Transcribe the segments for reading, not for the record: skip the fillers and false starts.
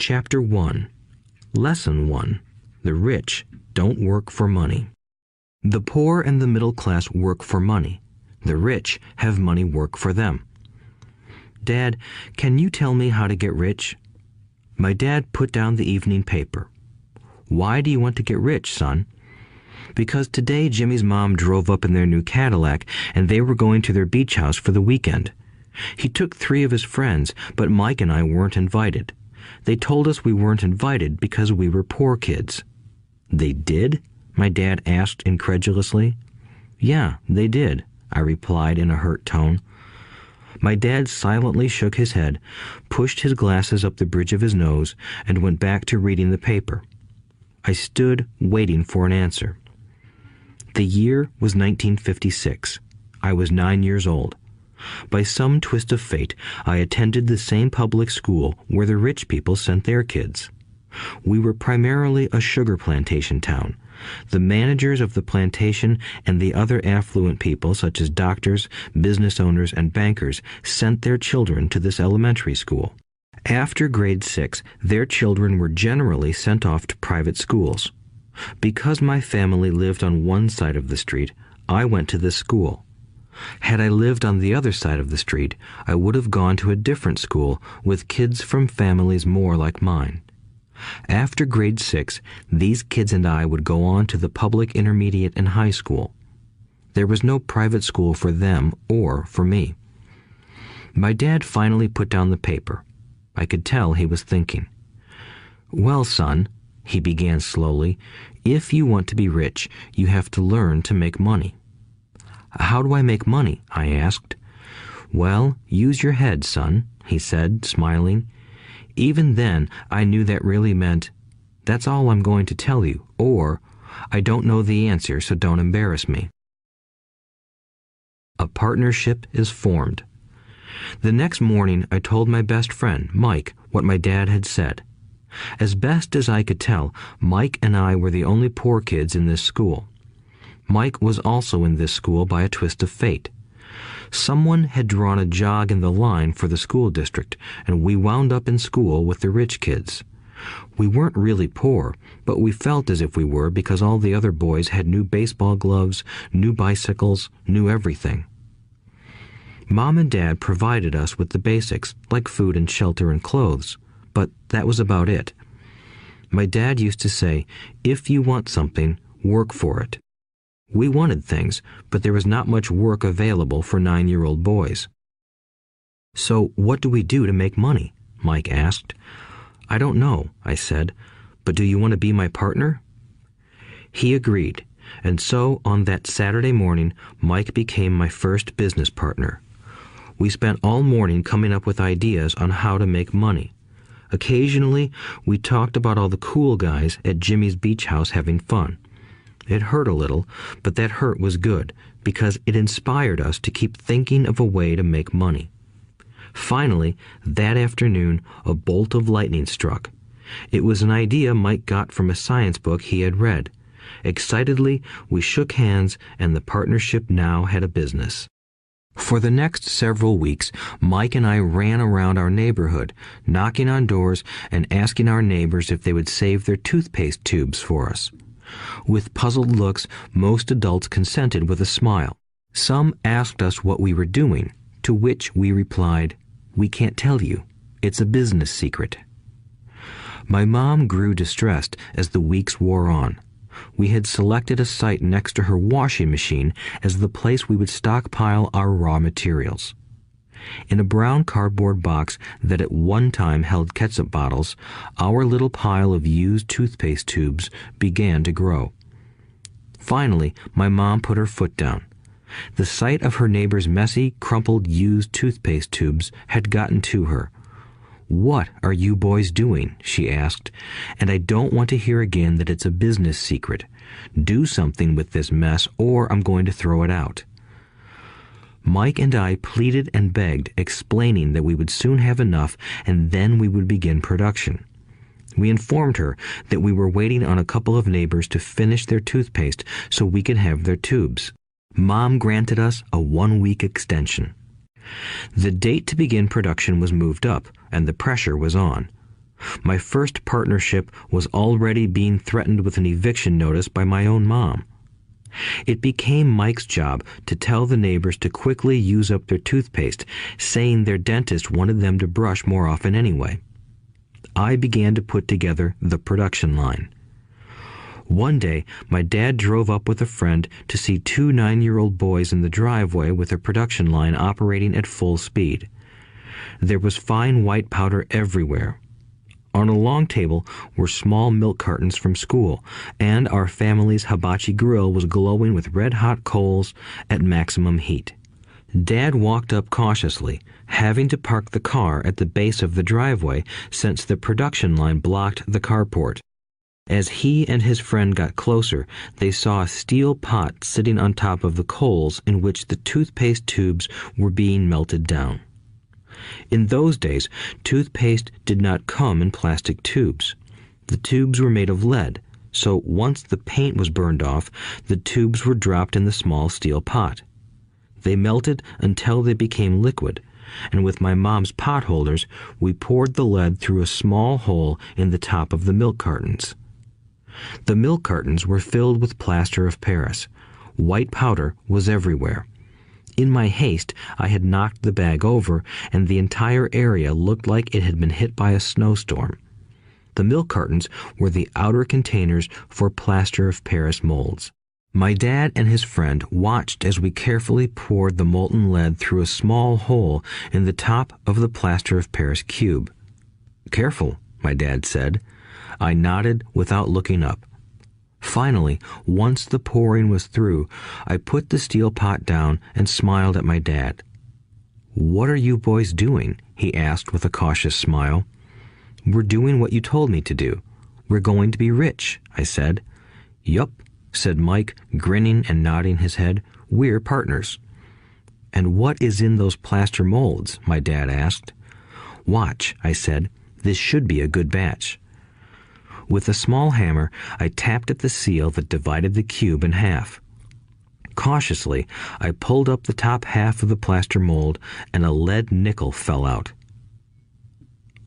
Chapter 1. Lesson 1. The rich don't work for money. The poor and the middle class work for money. The rich have money work for them. Dad, can you tell me how to get rich? My dad put down the evening paper. Why do you want to get rich, son? Because today Jimmy's mom drove up in their new Cadillac and they were going to their beach house for the weekend. He took 3 of his friends, but Mike and I weren't invited. They told us we weren't invited because we were poor kids. They did? My dad asked incredulously. Yeah, they did, I replied in a hurt tone. My dad silently shook his head, pushed his glasses up the bridge of his nose, and went back to reading the paper. I stood waiting for an answer. The year was 1956. I was 9 years old. By some twist of fate, I attended the same public school where the rich people sent their kids. We were primarily a sugar plantation town. The managers of the plantation and the other affluent people, such as doctors, business owners, and bankers, sent their children to this elementary school. After grade 6, their children were generally sent off to private schools. Because my family lived on one side of the street, I went to this school. Had I lived on the other side of the street, I would have gone to a different school with kids from families more like mine. After grade 6, these kids and I would go on to the public intermediate and high school. There was no private school for them or for me. My dad finally put down the paper. I could tell he was thinking. Well, son, he began slowly, if you want to be rich, you have to learn to make money. How do I make money? I asked. Well, use your head, son, he said, smiling. Even then, I knew that really meant, that's all I'm going to tell you, or, I don't know the answer, so don't embarrass me. A partnership is formed. The next morning, I told my best friend, Mike, what my dad had said. As best as I could tell, Mike and I were the only poor kids in this school. Mike was also in this school by a twist of fate. Someone had drawn a jog in the line for the school district, and we wound up in school with the rich kids. We weren't really poor, but we felt as if we were because all the other boys had new baseball gloves, new bicycles, new everything. Mom and Dad provided us with the basics, like food and shelter and clothes, but that was about it. My dad used to say, if you want something, work for it. We wanted things, but there was not much work available for 9-year-old boys. So what do we do to make money? Mike asked. I don't know, I said, but do you want to be my partner? He agreed, and so on that Saturday morning, Mike became my first business partner. We spent all morning coming up with ideas on how to make money. Occasionally, we talked about all the cool guys at Jimmy's beach house having fun. It hurt a little, but that hurt was good, because it inspired us to keep thinking of a way to make money. Finally, that afternoon, a bolt of lightning struck. It was an idea Mike got from a science book he had read. Excitedly, we shook hands, and the partnership now had a business. For the next several weeks, Mike and I ran around our neighborhood, knocking on doors and asking our neighbors if they would save their toothpaste tubes for us. With puzzled looks, most adults consented with a smile. Some asked us what we were doing, to which we replied, "We can't tell you. It's a business secret." My mom grew distressed as the weeks wore on. We had selected a site next to her washing machine as the place we would stockpile our raw materials. In a brown cardboard box that at one time held ketchup bottles, our little pile of used toothpaste tubes began to grow. Finally, my mom put her foot down. The sight of her neighbor's messy, crumpled, used toothpaste tubes had gotten to her. "What are you boys doing?" she asked. "And I don't want to hear again that it's a business secret. Do something with this mess or I'm going to throw it out." Mike and I pleaded and begged, explaining that we would soon have enough and then we would begin production. We informed her that we were waiting on a couple of neighbors to finish their toothpaste so we could have their tubes. Mom granted us a 1-week extension. The date to begin production was moved up, and the pressure was on. My first partnership was already being threatened with an eviction notice by my own mom. It became Mike's job to tell the neighbors to quickly use up their toothpaste, saying their dentist wanted them to brush more often anyway. I began to put together the production line. One day, my dad drove up with a friend to see two 9-year-old boys in the driveway with a production line operating at full speed. There was fine white powder everywhere. On a long table were small milk cartons from school, and our family's hibachi grill was glowing with red-hot coals at maximum heat. Dad walked up cautiously, having to park the car at the base of the driveway since the production line blocked the carport. As he and his friend got closer, they saw a steel pot sitting on top of the coals in which the toothpaste tubes were being melted down. In those days, toothpaste did not come in plastic tubes. The tubes were made of lead, so once the paint was burned off, the tubes were dropped in the small steel pot. They melted until they became liquid, and with my mom's pot holders, we poured the lead through a small hole in the top of the milk cartons. The milk cartons were filled with plaster of Paris. White powder was everywhere. In my haste, I had knocked the bag over, and the entire area looked like it had been hit by a snowstorm. The milk cartons were the outer containers for plaster of Paris molds. My dad and his friend watched as we carefully poured the molten lead through a small hole in the top of the plaster of Paris cube. "Careful," my dad said. I nodded without looking up. Finally, once the pouring was through, I put the steel pot down and smiled at my dad. "What are you boys doing?" he asked with a cautious smile. "We're doing what you told me to do. We're going to be rich," I said. "Yup," said Mike, grinning and nodding his head. "We're partners." "And what is in those plaster molds?" my dad asked. "Watch," I said. "This should be a good batch." With a small hammer, I tapped at the seal that divided the cube in half. Cautiously, I pulled up the top half of the plaster mold, and a lead nickel fell out.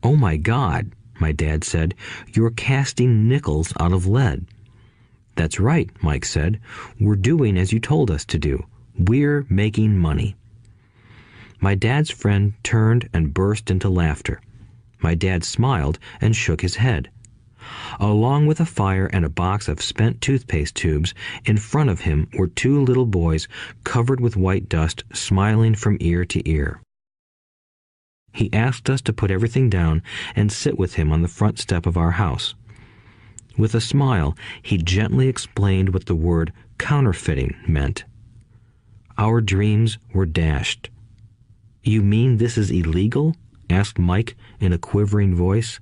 "Oh my God," my dad said, "you're casting nickels out of lead." "That's right," Mike said. "We're doing as you told us to do. We're making money." My dad's friend turned and burst into laughter. My dad smiled and shook his head. Along with a fire and a box of spent toothpaste tubes, in front of him were two little boys covered with white dust, smiling from ear to ear. He asked us to put everything down and sit with him on the front step of our house. With a smile, he gently explained what the word counterfeiting meant. Our dreams were dashed. "You mean this is illegal?" asked Mike in a quivering voice.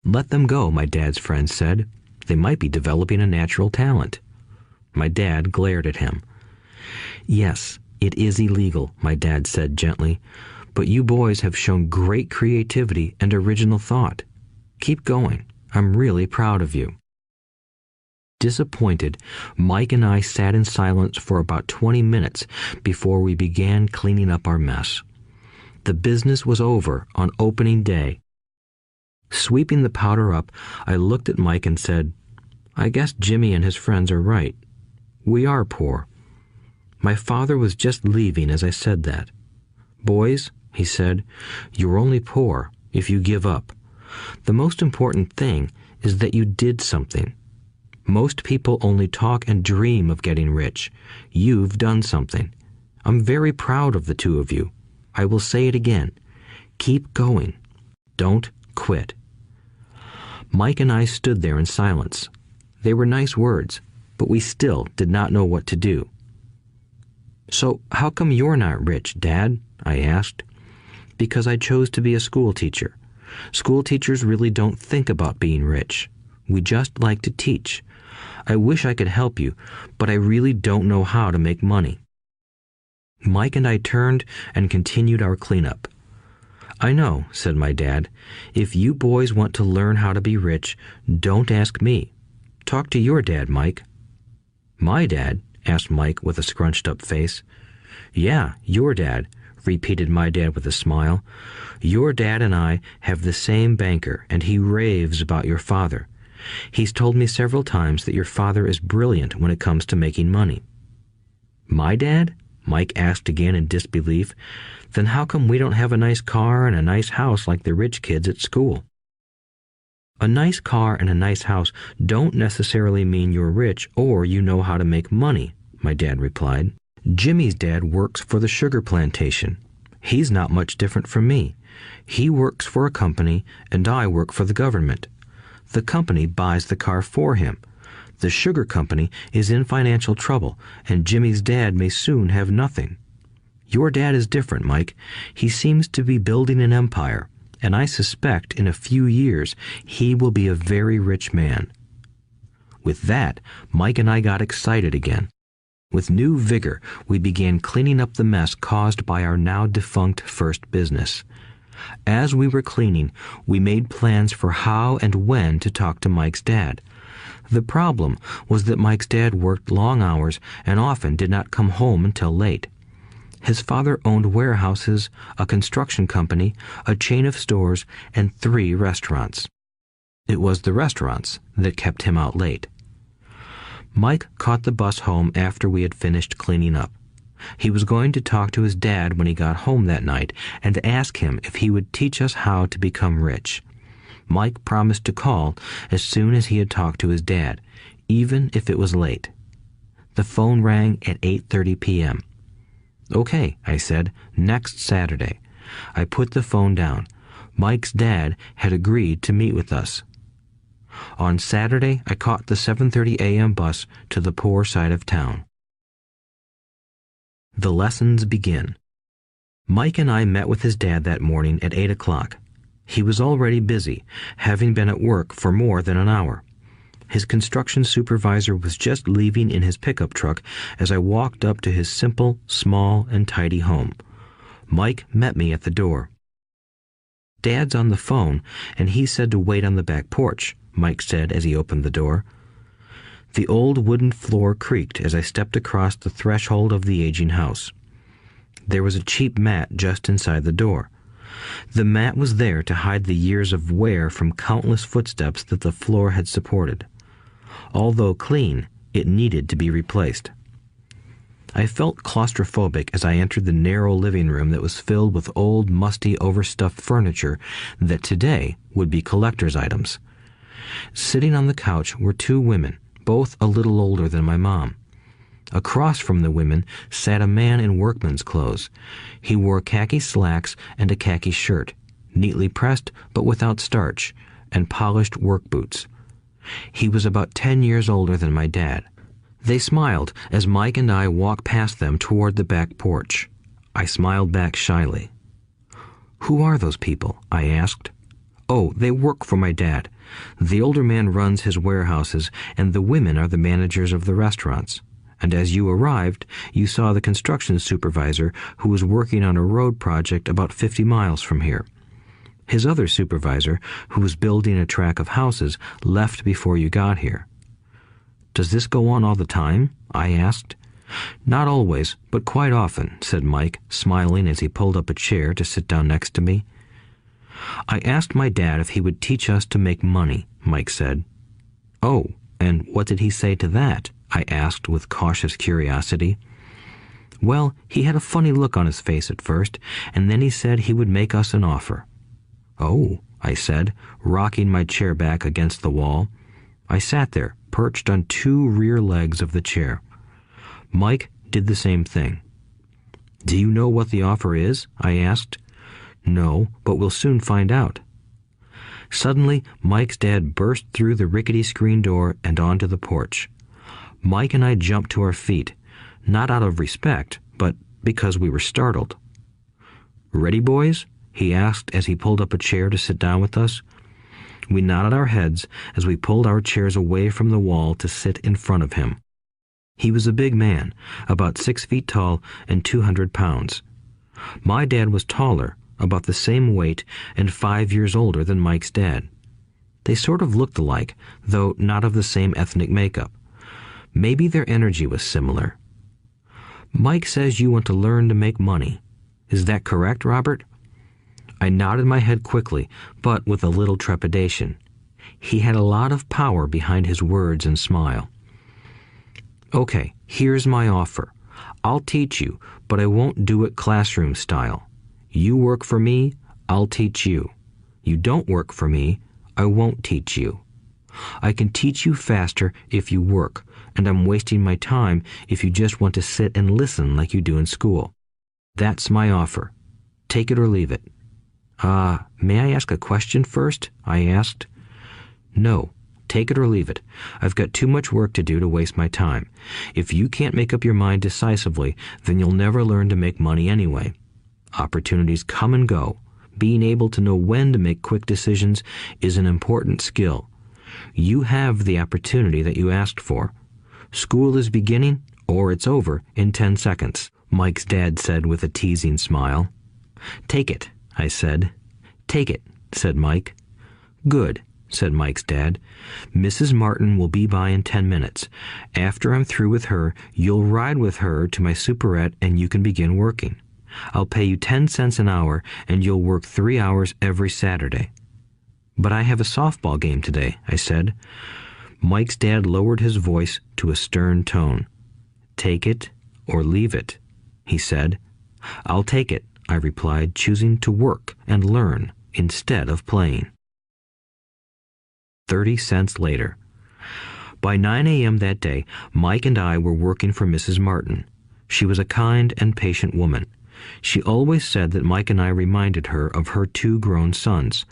"Let them go," my dad's friend said. "They might be developing a natural talent." My dad glared at him. "Yes, it is illegal," my dad said gently, "but you boys have shown great creativity and original thought. Keep going. I'm really proud of you." Disappointed, Mike and I sat in silence for about 20 minutes before we began cleaning up our mess. The business was over on opening day. Sweeping the powder up, I looked at Mike and said, "I guess Jimmy and his friends are right. We are poor." My father was just leaving as I said that. "Boys," he said, "you're only poor if you give up. The most important thing is that you did something. Most people only talk and dream of getting rich. You've done something. I'm very proud of the two of you. I will say it again. Keep going. Don't quit." Mike and I stood there in silence. They were nice words, but we still did not know what to do. "So how come you're not rich, Dad?" I asked. "Because I chose to be a school teacher. School teachers really don't think about being rich. We just like to teach. I wish I could help you, but I really don't know how to make money." Mike and I turned and continued our cleanup. "I know," said my dad. "If you boys want to learn how to be rich, don't ask me. Talk to your dad, Mike." "My dad?" asked Mike with a scrunched-up face. "Yeah, your dad. repeated my dad with a smile. "Your dad and I have the same banker, and he raves about your father. He's told me several times that your father is brilliant when it comes to making money." "My dad?" Mike asked again in disbelief. "Then how come we don't have a nice car and a nice house like the rich kids at school?" "A nice car and a nice house don't necessarily mean you're rich or you know how to make money," my dad replied. "Jimmy's dad works for the sugar plantation. He's not much different from me. He works for a company and I work for the government. The company buys the car for him. The sugar company is in financial trouble, and Jimmy's dad may soon have nothing. Your dad is different, Mike. He seems to be building an empire, and I suspect in a few years he will be a very rich man." With that, Mike and I got excited again. With new vigor, we began cleaning up the mess caused by our now defunct first business. As we were cleaning, we made plans for how and when to talk to Mike's dad. The problem was that Mike's dad worked long hours and often did not come home until late. His father owned warehouses, a construction company, a chain of stores, and 3 restaurants. It was the restaurants that kept him out late. Mike caught the bus home after we had finished cleaning up. He was going to talk to his dad when he got home that night and ask him if he would teach us how to become rich. Mike promised to call as soon as he had talked to his dad, even if it was late. The phone rang at 8:30 p.m. "Okay," I said, "next Saturday." I put the phone down. Mike's dad had agreed to meet with us. On Saturday, I caught the 7:30 a.m. bus to the poor side of town. The lessons begin. Mike and I met with his dad that morning at 8 o'clock. He was already busy, having been at work for more than an hour. His construction supervisor was just leaving in his pickup truck as I walked up to his simple, small, and tidy home. Mike met me at the door. "Dad's on the phone, and he said to wait on the back porch," Mike said as he opened the door. The old wooden floor creaked as I stepped across the threshold of the aging house. There was a cheap mat just inside the door. The mat was there to hide the years of wear from countless footsteps that the floor had supported. Although clean, it needed to be replaced. I felt claustrophobic as I entered the narrow living room that was filled with old, musty, overstuffed furniture that today would be collector's items. Sitting on the couch were 2 women, both a little older than my mom. Across from the women sat a man in workman's clothes. He wore khaki slacks and a khaki shirt, neatly pressed but without starch, and polished work boots. He was about 10 years older than my dad. They smiled as Mike and I walked past them toward the back porch. I smiled back shyly. "Who are those people?" I asked. "Oh, they work for my dad. The older man runs his warehouses, and the women are the managers of the restaurants. And as you arrived, you saw the construction supervisor who was working on a road project about 50 miles from here. His other supervisor, who was building a track of houses, left before you got here." "Does this go on all the time?" I asked. "Not always, but quite often," said Mike, smiling as he pulled up a chair to sit down next to me. "I asked my dad if he would teach us to make money," Mike said. "Oh, and what did he say to that?" I asked with cautious curiosity. "Well, he had a funny look on his face at first, and then he said he would make us an offer." "Oh," I said, rocking my chair back against the wall. I sat there, perched on 2 rear legs of the chair. Mike did the same thing. "Do you know what the offer is?" I asked. "No, but we'll soon find out." Suddenly, Mike's dad burst through the rickety screen door and onto the porch. Mike and I jumped to our feet, not out of respect, but because we were startled. "Ready, boys?" he asked as he pulled up a chair to sit down with us. We nodded our heads as we pulled our chairs away from the wall to sit in front of him. He was a big man, about 6 feet tall and 200 pounds. My dad was taller, about the same weight, and 5 years older than Mike's dad. They sort of looked alike, though not of the same ethnic makeup. Maybe their energy was similar. "Mike says you want to learn to make money. Is that correct, Robert?" I nodded my head quickly, but with a little trepidation. He had a lot of power behind his words and smile. "Okay, here's my offer. I'll teach you, but I won't do it classroom style. You work for me, I'll teach you. You don't work for me, I won't teach you. I can teach you faster if you work, and I'm wasting my time if you just want to sit and listen like you do in school. That's my offer. Take it or leave it." May I ask a question first?" I asked. "No. Take it or leave it. I've got too much work to do to waste my time. If you can't make up your mind decisively, then you'll never learn to make money anyway. Opportunities come and go. Being able to know when to make quick decisions is an important skill. You have the opportunity that you asked for. School is beginning, or it's over, in 10 seconds, Mike's dad said with a teasing smile. "Take it," I said. "Take it," said Mike. "Good," said Mike's dad. "Mrs. Martin will be by in 10 minutes. After I'm through with her, you'll ride with her to my superette and you can begin working. I'll pay you 10 cents an hour and you'll work 3 hours every Saturday." "But I have a softball game today," I said. Mike's dad lowered his voice to a stern tone. "Take it or leave it," he said. "I'll take it," I replied, choosing to work and learn instead of playing. 30 cents later. By 9 a.m. that day, Mike and I were working for Mrs. Martin. She was a kind and patient woman. She always said that Mike and I reminded her of her 2 grown sons.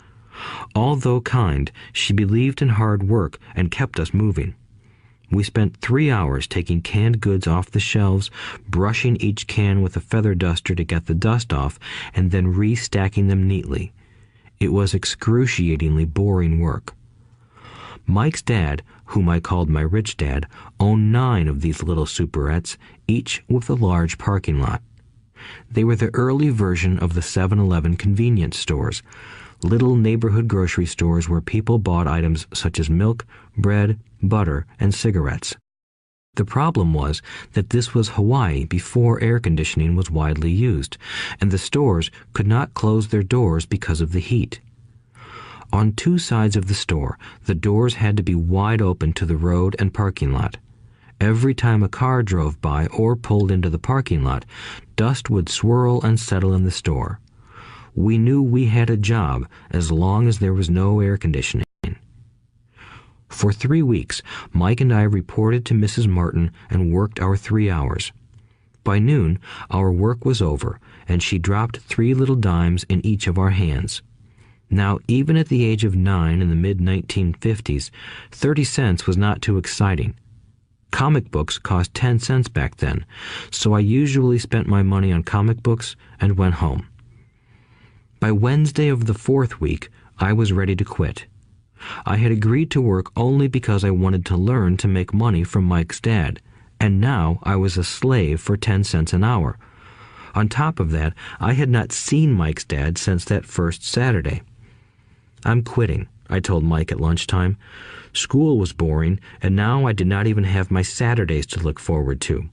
Although kind, she believed in hard work and kept us moving. We spent 3 hours taking canned goods off the shelves, brushing each can with a feather duster to get the dust off, and then restacking them neatly. It was excruciatingly boring work. Mike's dad, whom I called my rich dad, owned 9 of these little superettes, each with a large parking lot. They were the early version of the 7-Eleven convenience stores, little neighborhood grocery stores where people bought items such as milk, bread, butter, and cigarettes. The problem was that this was Hawaii before air conditioning was widely used, and the stores could not close their doors because of the heat. On 2 sides of the store, the doors had to be wide open to the road and parking lot. Every time a car drove by or pulled into the parking lot, dust would swirl and settle in the store. We knew we had a job as long as there was no air conditioning. For 3 weeks, Mike and I reported to Mrs. Martin and worked our 3 hours. By noon, our work was over, and she dropped 3 little dimes in each of our hands. Now, even at the age of 9 in the mid-1950s, 30 cents was not too exciting. Comic books cost 10 cents back then, so I usually spent my money on comic books and went home. By Wednesday of the 4th week, I was ready to quit. I had agreed to work only because I wanted to learn to make money from Mike's dad, and now I was a slave for 10 cents an hour. On top of that, I had not seen Mike's dad since that first Saturday. "I'm quitting," I told Mike at lunchtime. School was boring, and now I did not even have my Saturdays to look forward to.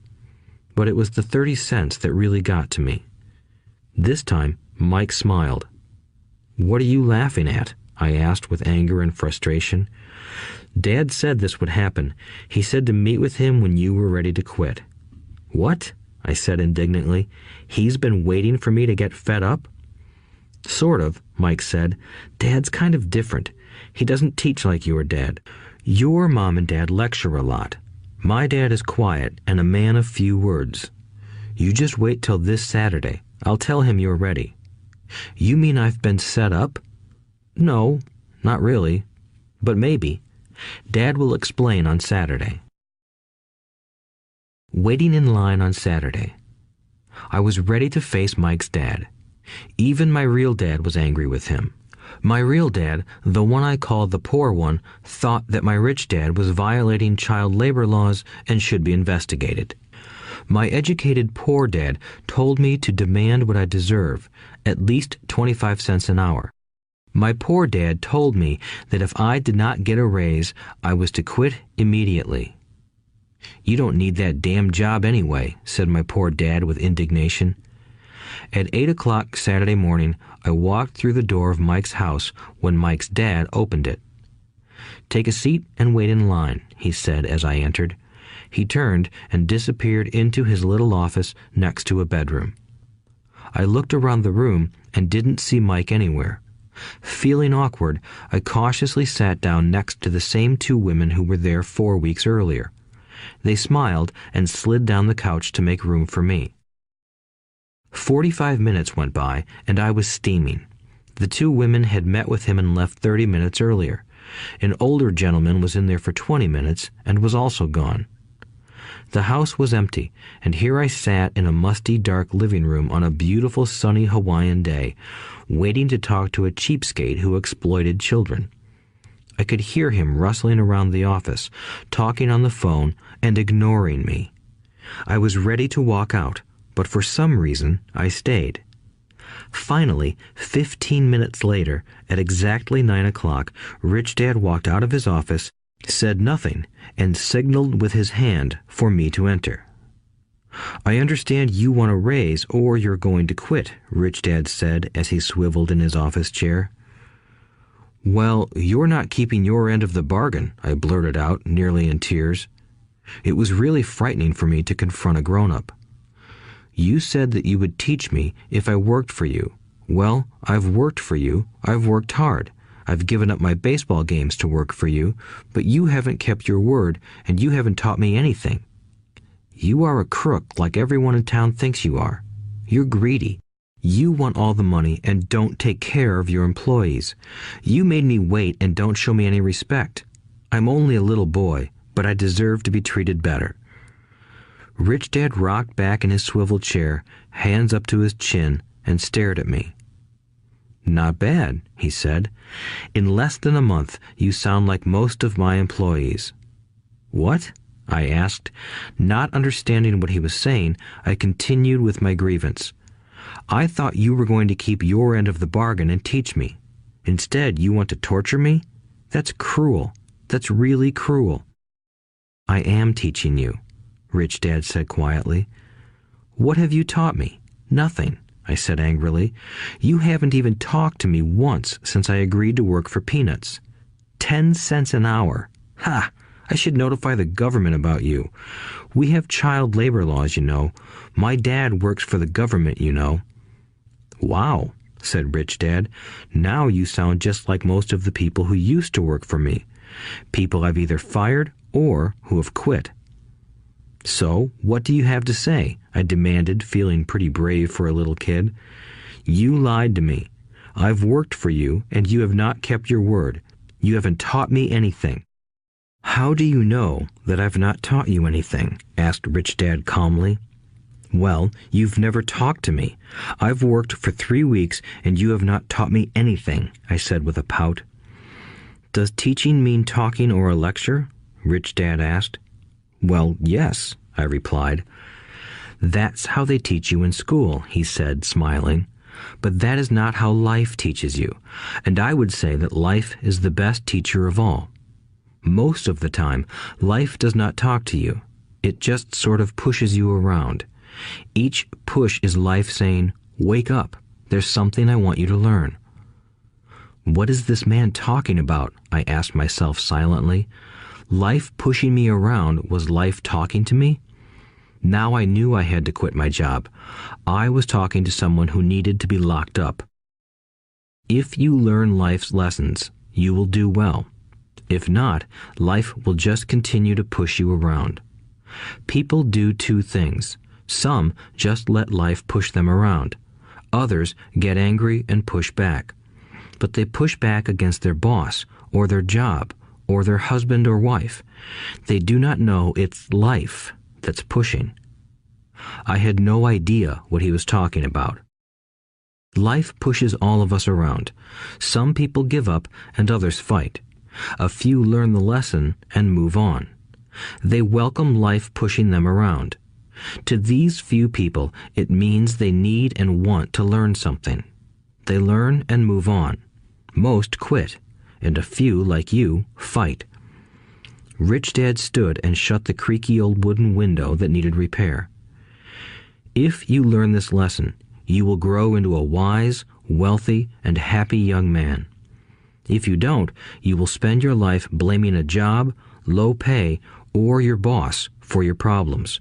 But it was the 30 cents that really got to me. This time, Mike smiled. "What are you laughing at?" I asked with anger and frustration. "Dad said this would happen. He said to meet with him when you were ready to quit." "What?" I said indignantly. "He's been waiting for me to get fed up?" "Sort of," Mike said. "Dad's kind of different. He doesn't teach like your dad. Your mom and dad lecture a lot. My dad is quiet and a man of few words. You just wait till this Saturday. I'll tell him you're ready." "You mean I've been set up?" "No, not really. But maybe. Dad will explain on Saturday." Waiting in line on Saturday. I was ready to face Mike's dad. Even my real dad was angry with him. My real dad, the one I called the poor one, thought that my rich dad was violating child labor laws and should be investigated. My educated poor dad told me to demand what I deserve, at least 25 cents an hour. My poor dad told me that if I did not get a raise, I was to quit immediately. "You don't need that damn job anyway," said my poor dad with indignation. At 8 o'clock Saturday morning, I walked through the door of Mike's house when Mike's dad opened it. "Take a seat and wait in line," he said as I entered. He turned and disappeared into his little office next to a bedroom. I looked around the room and didn't see Mike anywhere. Feeling awkward, I cautiously sat down next to the same two women who were there 4 weeks earlier. They smiled and slid down the couch to make room for me. 45 minutes went by, and I was steaming. The two women had met with him and left 30 minutes earlier. An older gentleman was in there for 20 minutes and was also gone. The house was empty, and here I sat in a musty, dark living room on a beautiful, sunny Hawaiian day, waiting to talk to a cheapskate who exploited children. I could hear him rustling around the office, talking on the phone, and ignoring me. I was ready to walk out, but for some reason I stayed. Finally, 15 minutes later, at exactly 9 o'clock, Rich Dad walked out of his office, said nothing, and signaled with his hand for me to enter. "I understand you want a raise or you're going to quit," Rich Dad said as he swiveled in his office chair. "Well, you're not keeping your end of the bargain," I blurted out, nearly in tears. It was really frightening for me to confront a grown-up. "You said that you would teach me if I worked for you. Well, I've worked for you. I've worked hard. I've given up my baseball games to work for you, but you haven't kept your word, and you haven't taught me anything. You are a crook like everyone in town thinks you are. You're greedy. You want all the money and don't take care of your employees. You made me wait and don't show me any respect. I'm only a little boy, but I deserve to be treated better." Rich Dad rocked back in his swivel chair, hands up to his chin, and stared at me. "Not bad," he said. "In less than a month, you sound like most of my employees." "What?" I asked. Not understanding what he was saying, I continued with my grievance. "I thought you were going to keep your end of the bargain and teach me. Instead, you want to torture me? That's cruel. That's really cruel." "I am teaching you," Rich Dad said quietly. "What have you taught me? Nothing," I said angrily. "You haven't even talked to me once since I agreed to work for peanuts. 10 cents an hour. Ha! I should notify the government about you. We have child labor laws, you know. My dad works for the government, you know." "Wow," said Rich Dad. "Now you sound just like most of the people who used to work for me. People I've either fired or who have quit." "So, what do you have to say?" I demanded, feeling pretty brave for a little kid. "You lied to me. I've worked for you, and you have not kept your word. You haven't taught me anything." "How do you know that I've not taught you anything?" asked Rich Dad calmly. "Well, you've never talked to me. I've worked for 3 weeks, and you have not taught me anything," I said with a pout. "Does teaching mean talking or a lecture?" Rich Dad asked. "Well, yes," I replied. "That's how they teach you in school," he said, smiling. "But that is not how life teaches you, and I would say that life is the best teacher of all. Most of the time, life does not talk to you. It just sort of pushes you around. Each push is life saying, 'Wake up, there's something I want you to learn.'" "What is this man talking about?" I asked myself silently. Life pushing me around was life talking to me? Now I knew I had to quit my job. I was talking to someone who needed to be locked up. If you learn life's lessons, you will do well. If not, life will just continue to push you around. People do two things. Some just let life push them around. Others get angry and push back. But they push back against their boss, or their job, or their husband or wife. They do not know it's life that's pushing. I had no idea what he was talking about. Life pushes all of us around. Some people give up and others fight. A few learn the lesson and move on. They welcome life pushing them around. To these few people, it means they need and want to learn something. They learn and move on. Most quit, and a few, like you, fight. Rich Dad stood and shut the creaky old wooden window that needed repair. "If you learn this lesson, you will grow into a wise, wealthy, and happy young man. If you don't, you will spend your life blaming a job, low pay, or your boss for your problems.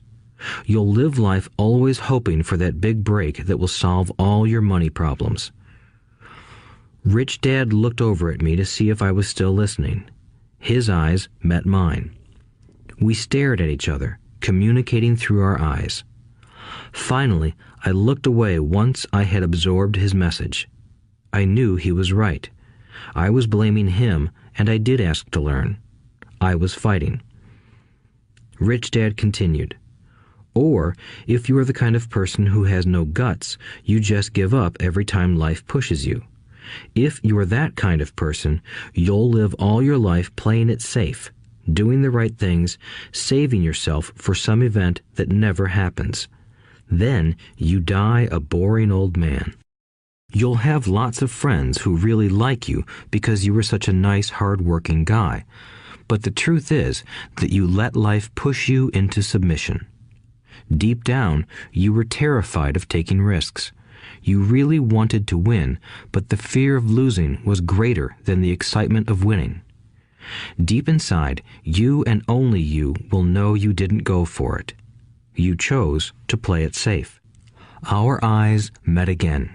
You'll live life always hoping for that big break that will solve all your money problems. Rich Dad looked over at me to see if I was still listening. His eyes met mine. We stared at each other, communicating through our eyes. Finally, I looked away once I had absorbed his message. I knew he was right. I was blaming him, and I did ask to learn. I was fighting. Rich Dad continued, "Or, if you are the kind of person who has no guts, you just give up every time life pushes you. If you are that kind of person, you'll live all your life playing it safe, doing the right things, saving yourself for some event that never happens. Then you die a boring old man. You'll have lots of friends who really like you because you were such a nice, hard-working guy. But the truth is that you let life push you into submission. Deep down, you were terrified of taking risks. You really wanted to win, but the fear of losing was greater than the excitement of winning. Deep inside, you and only you will know you didn't go for it. You chose to play it safe." Our eyes met again.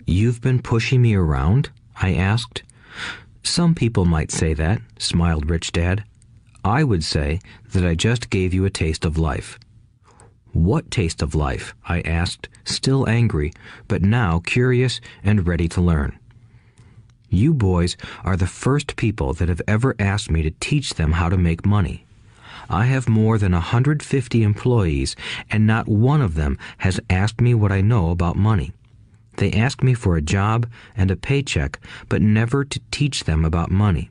"You've been pushing me around?" I asked. "Some people might say that," smiled Rich Dad. "I would say that I just gave you a taste of life." "What taste of life?" I asked, still angry, but now curious and ready to learn. "You boys are the first people that have ever asked me to teach them how to make money. I have more than 150 employees, and not one of them has asked me what I know about money. They ask me for a job and a paycheck, but never to teach them about money.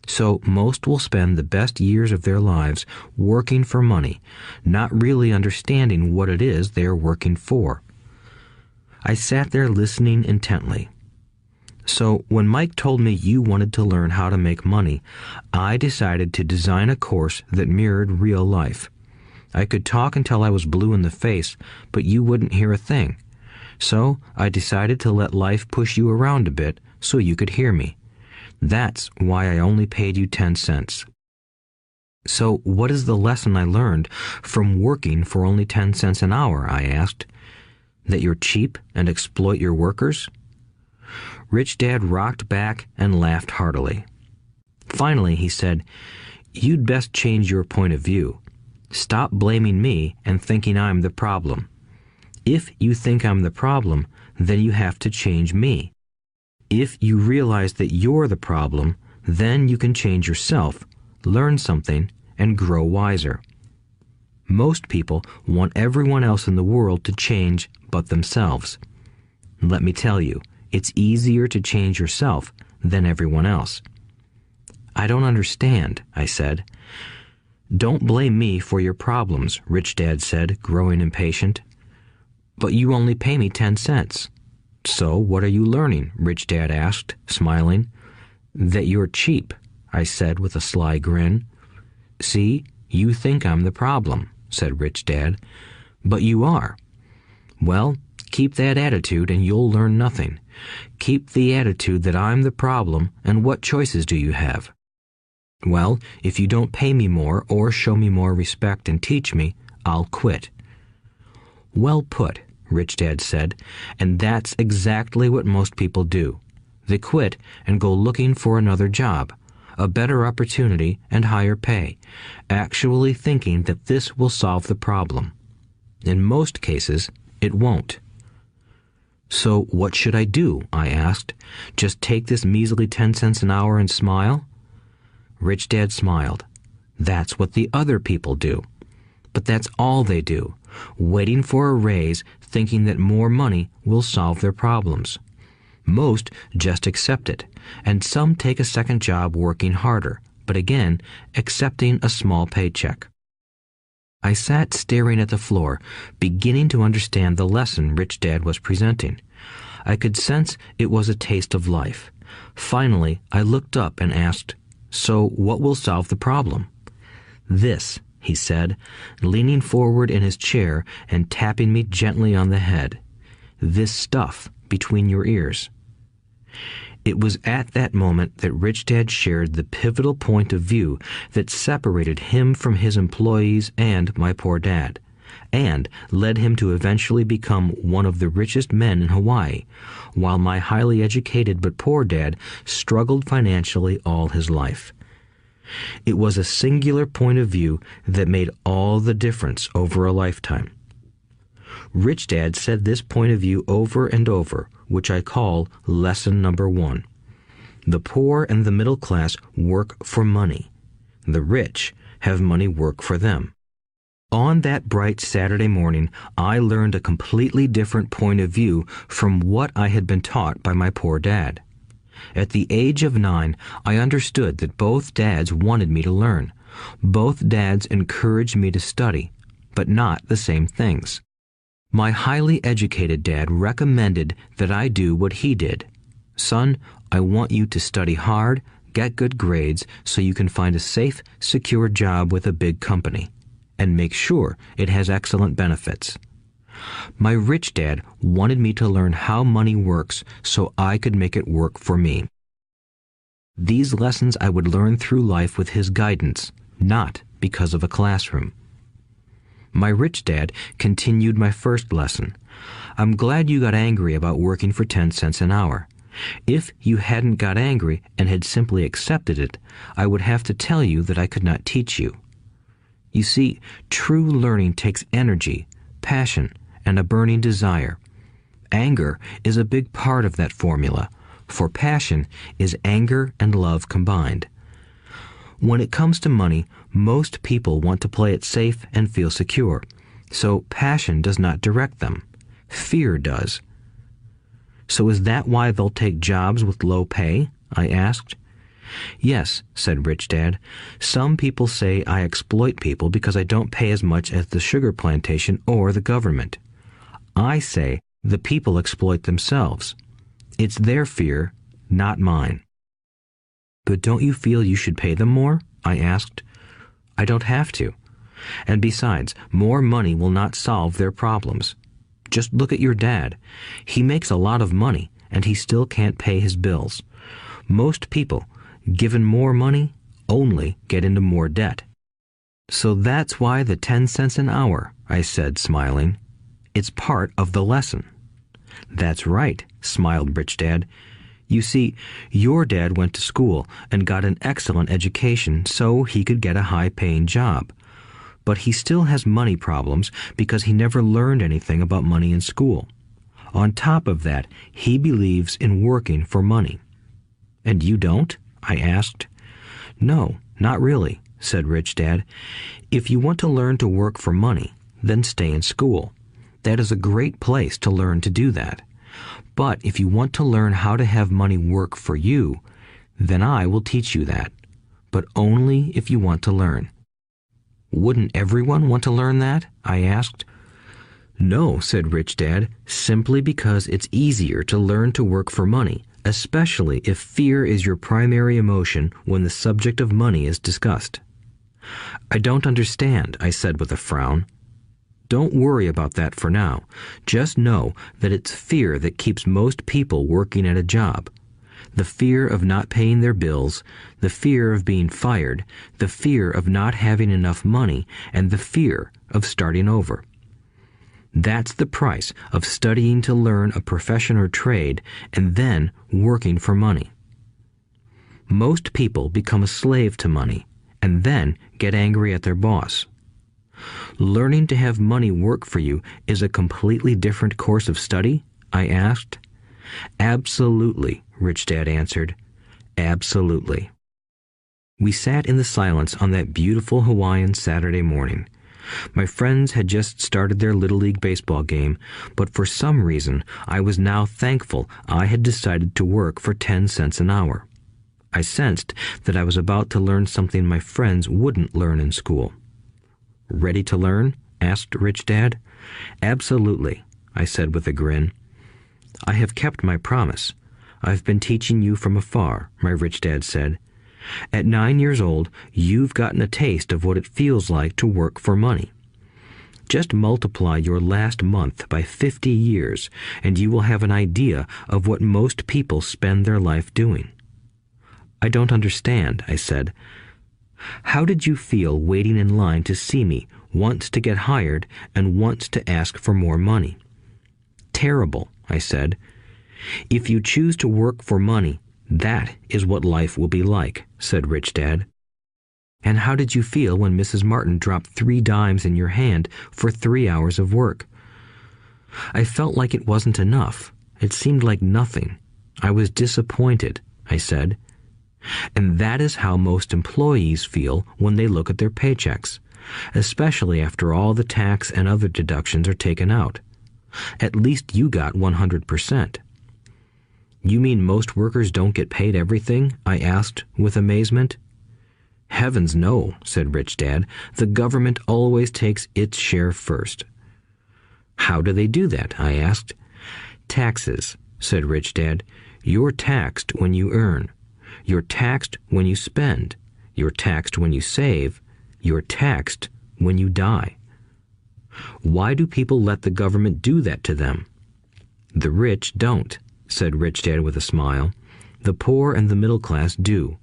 So most will spend the best years of their lives working for money, not really understanding what it is they are working for." I sat there listening intently. "So when Mike told me you wanted to learn how to make money, I decided to design a course that mirrored real life. I could talk until I was blue in the face, but you wouldn't hear a thing. So I decided to let life push you around a bit so you could hear me. That's why I only paid you 10 cents. "So what is the lesson I learned from working for only 10 cents an hour?" I asked. "That you're cheap and exploit your workers?" Rich Dad rocked back and laughed heartily. Finally, he said, "You'd best change your point of view. Stop blaming me and thinking I'm the problem. If you think I'm the problem, then you have to change me. If you realize that you're the problem, then you can change yourself, learn something, and grow wiser. Most people want everyone else in the world to change but themselves. Let me tell you, it's easier to change yourself than everyone else." "I don't understand," I said. "Don't blame me for your problems," Rich Dad said, growing impatient. "But you only pay me 10 cents. "So what are you learning?" Rich Dad asked, smiling. "That you're cheap," I said with a sly grin. "See, you think I'm the problem," said Rich Dad. "But you are. Well, keep that attitude and you'll learn nothing. Keep the attitude that I'm the problem, and what choices do you have?" "Well, if you don't pay me more or show me more respect and teach me, I'll quit." "Well put," Rich Dad said, "and that's exactly what most people do. They quit and go looking for another job, a better opportunity and higher pay, actually thinking that this will solve the problem. In most cases, it won't." "So what should I do?" I asked. "Just take this measly 10 cents an hour and smile?" Rich Dad smiled. "That's what the other people do. But that's all they do, waiting for a raise, thinking that more money will solve their problems. Most just accept it, and some take a second job working harder, but again, accepting a small paycheck." I sat staring at the floor, beginning to understand the lesson Rich Dad was presenting. I could sense it was a taste of life. Finally, I looked up and asked, "So what will solve the problem?" "This," he said, leaning forward in his chair and tapping me gently on the head. this stuff between your ears. It was at that moment that Rich Dad shared the pivotal point of view that separated him from his employees and my poor dad, and led him to eventually become one of the richest men in Hawaii, while my highly educated but poor dad struggled financially all his life. It was a singular point of view that made all the difference over a lifetime. Rich Dad said this point of view over and over, which I call lesson number 1. The poor and the middle class work for money. The rich have money work for them. On that bright Saturday morning, I learned a completely different point of view from what I had been taught by my poor dad. At the age of 9, I understood that both dads wanted me to learn. Both dads encouraged me to study, but not the same things. My highly educated dad recommended that I do what he did. Son, I want you to study hard, get good grades so you can find a safe, secure job with a big company, and make sure it has excellent benefits. My rich dad wanted me to learn how money works so I could make it work for me. These lessons I would learn through life with his guidance, not because of a classroom. My rich dad continued my first lesson. I'm glad you got angry about working for 10 cents an hour. If you hadn't got angry and had simply accepted it, I would have to tell you that I could not teach you. You see, true learning takes energy, passion, and a burning desire. Anger is a big part of that formula, for passion is anger and love combined. When it comes to money, most people want to play it safe and feel secure, so passion does not direct them. Fear does. So is that why they'll take jobs with low pay? I asked. Yes, said Rich Dad. Some people say I exploit people because I don't pay as much as the sugar plantation or the government. I say the people exploit themselves. It's their fear, not mine. But don't you feel you should pay them more? I asked. I don't have to. And besides, more money will not solve their problems. Just look at your dad. He makes a lot of money, and he still can't pay his bills. Most people, given more money, only get into more debt. So that's why the 10 cents an hour, I said, smiling. It's part of the lesson. That's right, smiled Rich Dad. You see, your dad went to school and got an excellent education so he could get a high-paying job. But he still has money problems because he never learned anything about money in school. On top of that, he believes in working for money. And you don't? I asked. No, not really, said Rich Dad. If you want to learn to work for money, then stay in school. That is a great place to learn to do that. But if you want to learn how to have money work for you, then I will teach you that. But only if you want to learn. Wouldn't everyone want to learn that? I asked. No, said Rich Dad, simply because it's easier to learn to work for money, especially if fear is your primary emotion when the subject of money is discussed. I don't understand, I said with a frown. Don't worry about that for now. Just know that it's fear that keeps most people working at a job. The fear of not paying their bills, the fear of being fired, the fear of not having enough money, and the fear of starting over. That's the price of studying to learn a profession or trade and then working for money. Most people become a slave to money and then get angry at their boss. Learning to have money work for you is a completely different course of study? I asked. Absolutely, Rich Dad answered. Absolutely. We sat in the silence on that beautiful Hawaiian Saturday morning. My friends had just started their Little League baseball game, but for some reason I was now thankful I had decided to work for 10 cents an hour. I sensed that I was about to learn something my friends wouldn't learn in school. Ready to learn? Asked Rich Dad. Absolutely, I said with a grin. I have kept my promise. I've been teaching you from afar, my Rich Dad said. At 9 years old, you've gotten a taste of what it feels like to work for money. Just multiply your last month by 50 years, and you will have an idea of what most people spend their life doing. I don't understand, I said. How did you feel waiting in line to see me, once to get hired and once to ask for more money? Terrible, I said. If you choose to work for money, that is what life will be like, said Rich Dad. And how did you feel when Mrs. Martin dropped 3 dimes in your hand for 3 hours of work? I felt like it wasn't enough. It seemed like nothing. I was disappointed, I said. And that is how most employees feel when they look at their paychecks, especially after all the tax and other deductions are taken out. At least you got 100%. You mean most workers don't get paid everything? I asked with amazement. Heavens no, said Rich Dad. The government always takes its share first. How do they do that? I asked. Taxes, said Rich Dad. You're taxed when you earn. You're taxed when you spend. You're taxed when you save. You're taxed when you die. Why do people let the government do that to them? The rich don't, said Rich Dad with a smile. The poor and the middle class do.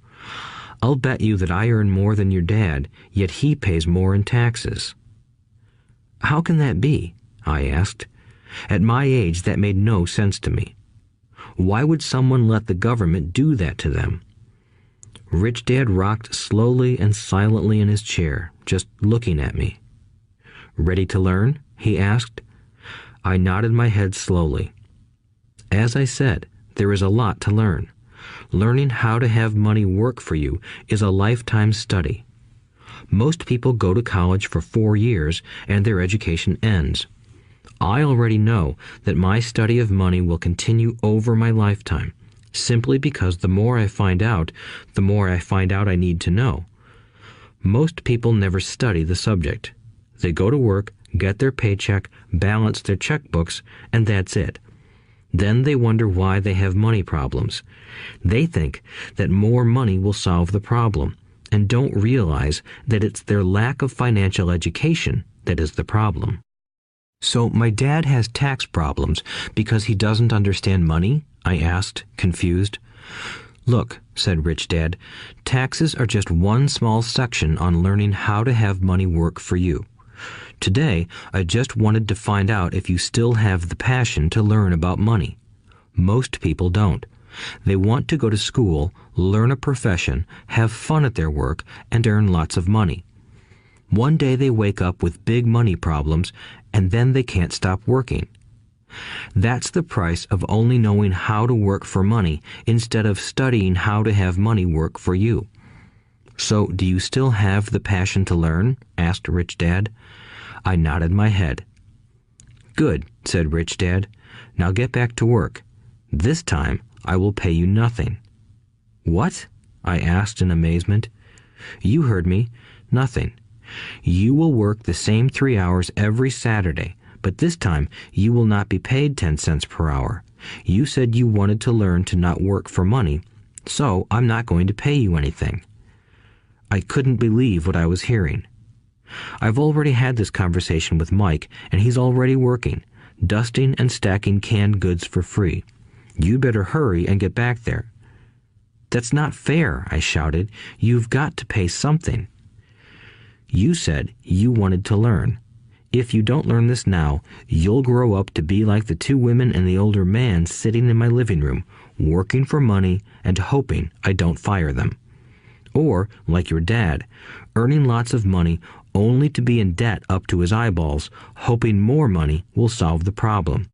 I'll bet you that I earn more than your dad, yet he pays more in taxes. How can that be? I asked. At my age, that made no sense to me. Why would someone let the government do that to them? Rich Dad rocked slowly and silently in his chair, just looking at me. Ready to learn? He asked. I nodded my head slowly. As I said, there is a lot to learn. Learning how to have money work for you is a lifetime study. Most people go to college for 4 years and their education ends. I already know that my study of money will continue over my lifetime, simply because the more I find out I need to know. Most people never study the subject. They go to work, get their paycheck, balance their checkbooks, and that's it. Then they wonder why they have money problems. They think that more money will solve the problem, and don't realize that it's their lack of financial education that is the problem. So my dad has tax problems because he doesn't understand money? I asked, confused. Look, said Rich Dad, taxes are just one small section on learning how to have money work for you. Today, I just wanted to find out if you still have the passion to learn about money. Most people don't. They want to go to school, learn a profession, have fun at their work, and earn lots of money. One day they wake up with big money problems, and then they can't stop working. That's the price of only knowing how to work for money instead of studying how to have money work for you. So, do you still have the passion to learn? Asked Rich Dad. I nodded my head. Good, said Rich Dad. Now get back to work. This time, I will pay you nothing. What? I asked in amazement. You heard me. Nothing. You will work the same 3 hours every Saturday, but this time you will not be paid 10 cents per hour. You said you wanted to learn to not work for money, so I'm not going to pay you anything. I couldn't believe what I was hearing. I've already had this conversation with Mike, and he's already working, dusting and stacking canned goods for free. You better hurry and get back there. That's not fair, I shouted. You've got to pay something. You said you wanted to learn. If you don't learn this now, you'll grow up to be like the 2 women and the older man sitting in my living room, working for money and hoping I don't fire them. Or, like your dad, earning lots of money only to be in debt up to his eyeballs, hoping more money will solve the problem.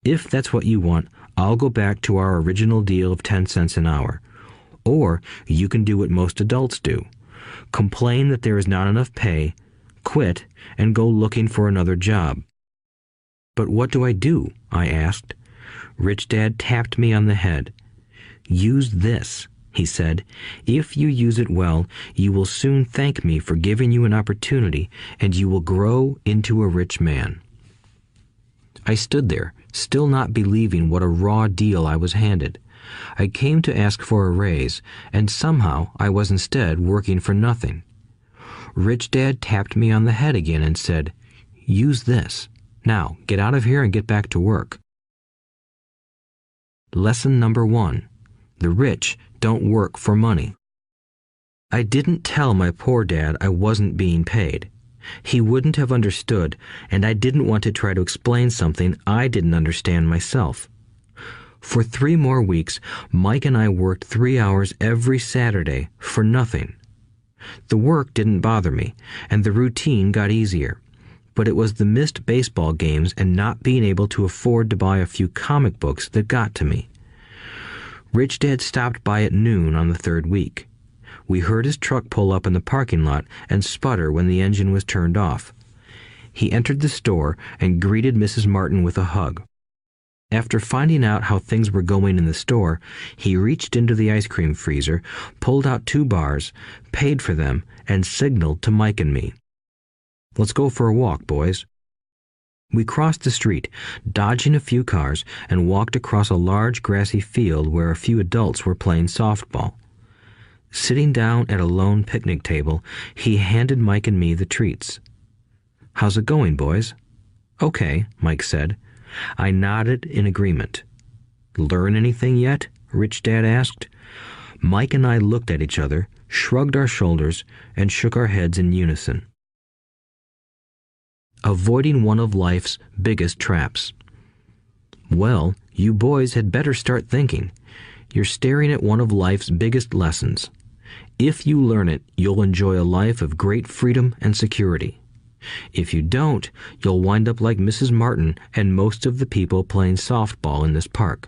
If that's what you want, I'll go back to our original deal of 10 cents an hour. Or you can do what most adults do. Complain that there is not enough pay, quit, and go looking for another job. But what do I do? I asked. Rich Dad tapped me on the head. Use this, he said. If you use it well, you will soon thank me for giving you an opportunity, and you will grow into a rich man. I stood there, still not believing what a raw deal I was handed. I came to ask for a raise, and somehow I was instead working for nothing. Rich Dad tapped me on the head again and said, use this. Now, get out of here and get back to work. Lesson number 1. The rich don't work for money. I didn't tell my poor dad I wasn't being paid. He wouldn't have understood, and I didn't want to try to explain something I didn't understand myself. For 3 more weeks, Mike and I worked 3 hours every Saturday for nothing. The work didn't bother me, and the routine got easier. But it was the missed baseball games and not being able to afford to buy a few comic books that got to me. Rich Dad stopped by at noon on the 3rd week. We heard his truck pull up in the parking lot and sputter when the engine was turned off. He entered the store and greeted Mrs. Martin with a hug. After finding out how things were going in the store, he reached into the ice cream freezer, pulled out 2 bars, paid for them, and signaled to Mike and me. "Let's go for a walk, boys." We crossed the street, dodging a few cars, and walked across a large grassy field where a few adults were playing softball. Sitting down at a lone picnic table, he handed Mike and me the treats. "How's it going, boys?" "Okay," Mike said. I nodded in agreement. "Learn anything yet?" Rich Dad asked. Mike and I looked at each other, shrugged our shoulders, and shook our heads in unison. Avoiding one of life's biggest traps. Well, you boys had better start thinking. You're staring at one of life's biggest lessons. If you learn it, you'll enjoy a life of great freedom and security. If you don't, you'll wind up like Mrs. Martin and most of the people playing softball in this park.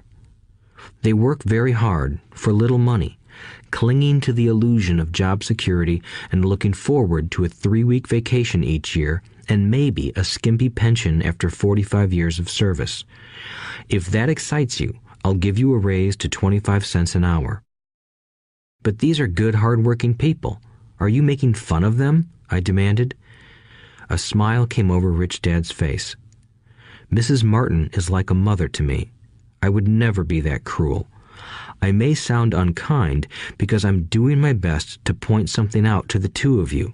They work very hard for little money, clinging to the illusion of job security and looking forward to a 3-week vacation each year and maybe a skimpy pension after 45 years of service. If that excites you, I'll give you a raise to 25 cents an hour. But these are good, hard-working people. Are you making fun of them? I demanded. A smile came over Rich Dad's face. Mrs. Martin is like a mother to me. I would never be that cruel. I may sound unkind because I'm doing my best to point something out to the 2 of you.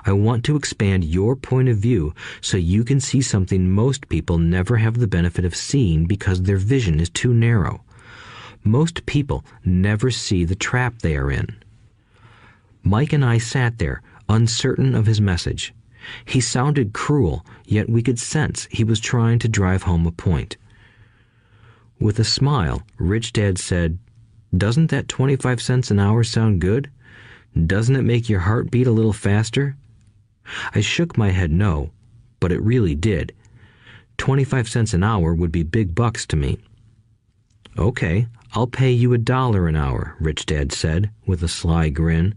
I want to expand your point of view so you can see something most people never have the benefit of seeing because their vision is too narrow. Most people never see the trap they are in. Mike and I sat there, uncertain of his message. He sounded cruel, yet we could sense he was trying to drive home a point. With a smile, Rich Dad said, "Doesn't that 25 cents an hour sound good? Doesn't it make your heart beat a little faster?" I shook my head no, but it really did. 25 cents an hour would be big bucks to me. "Okay, I'll pay you $1 an hour," Rich Dad said, with a sly grin.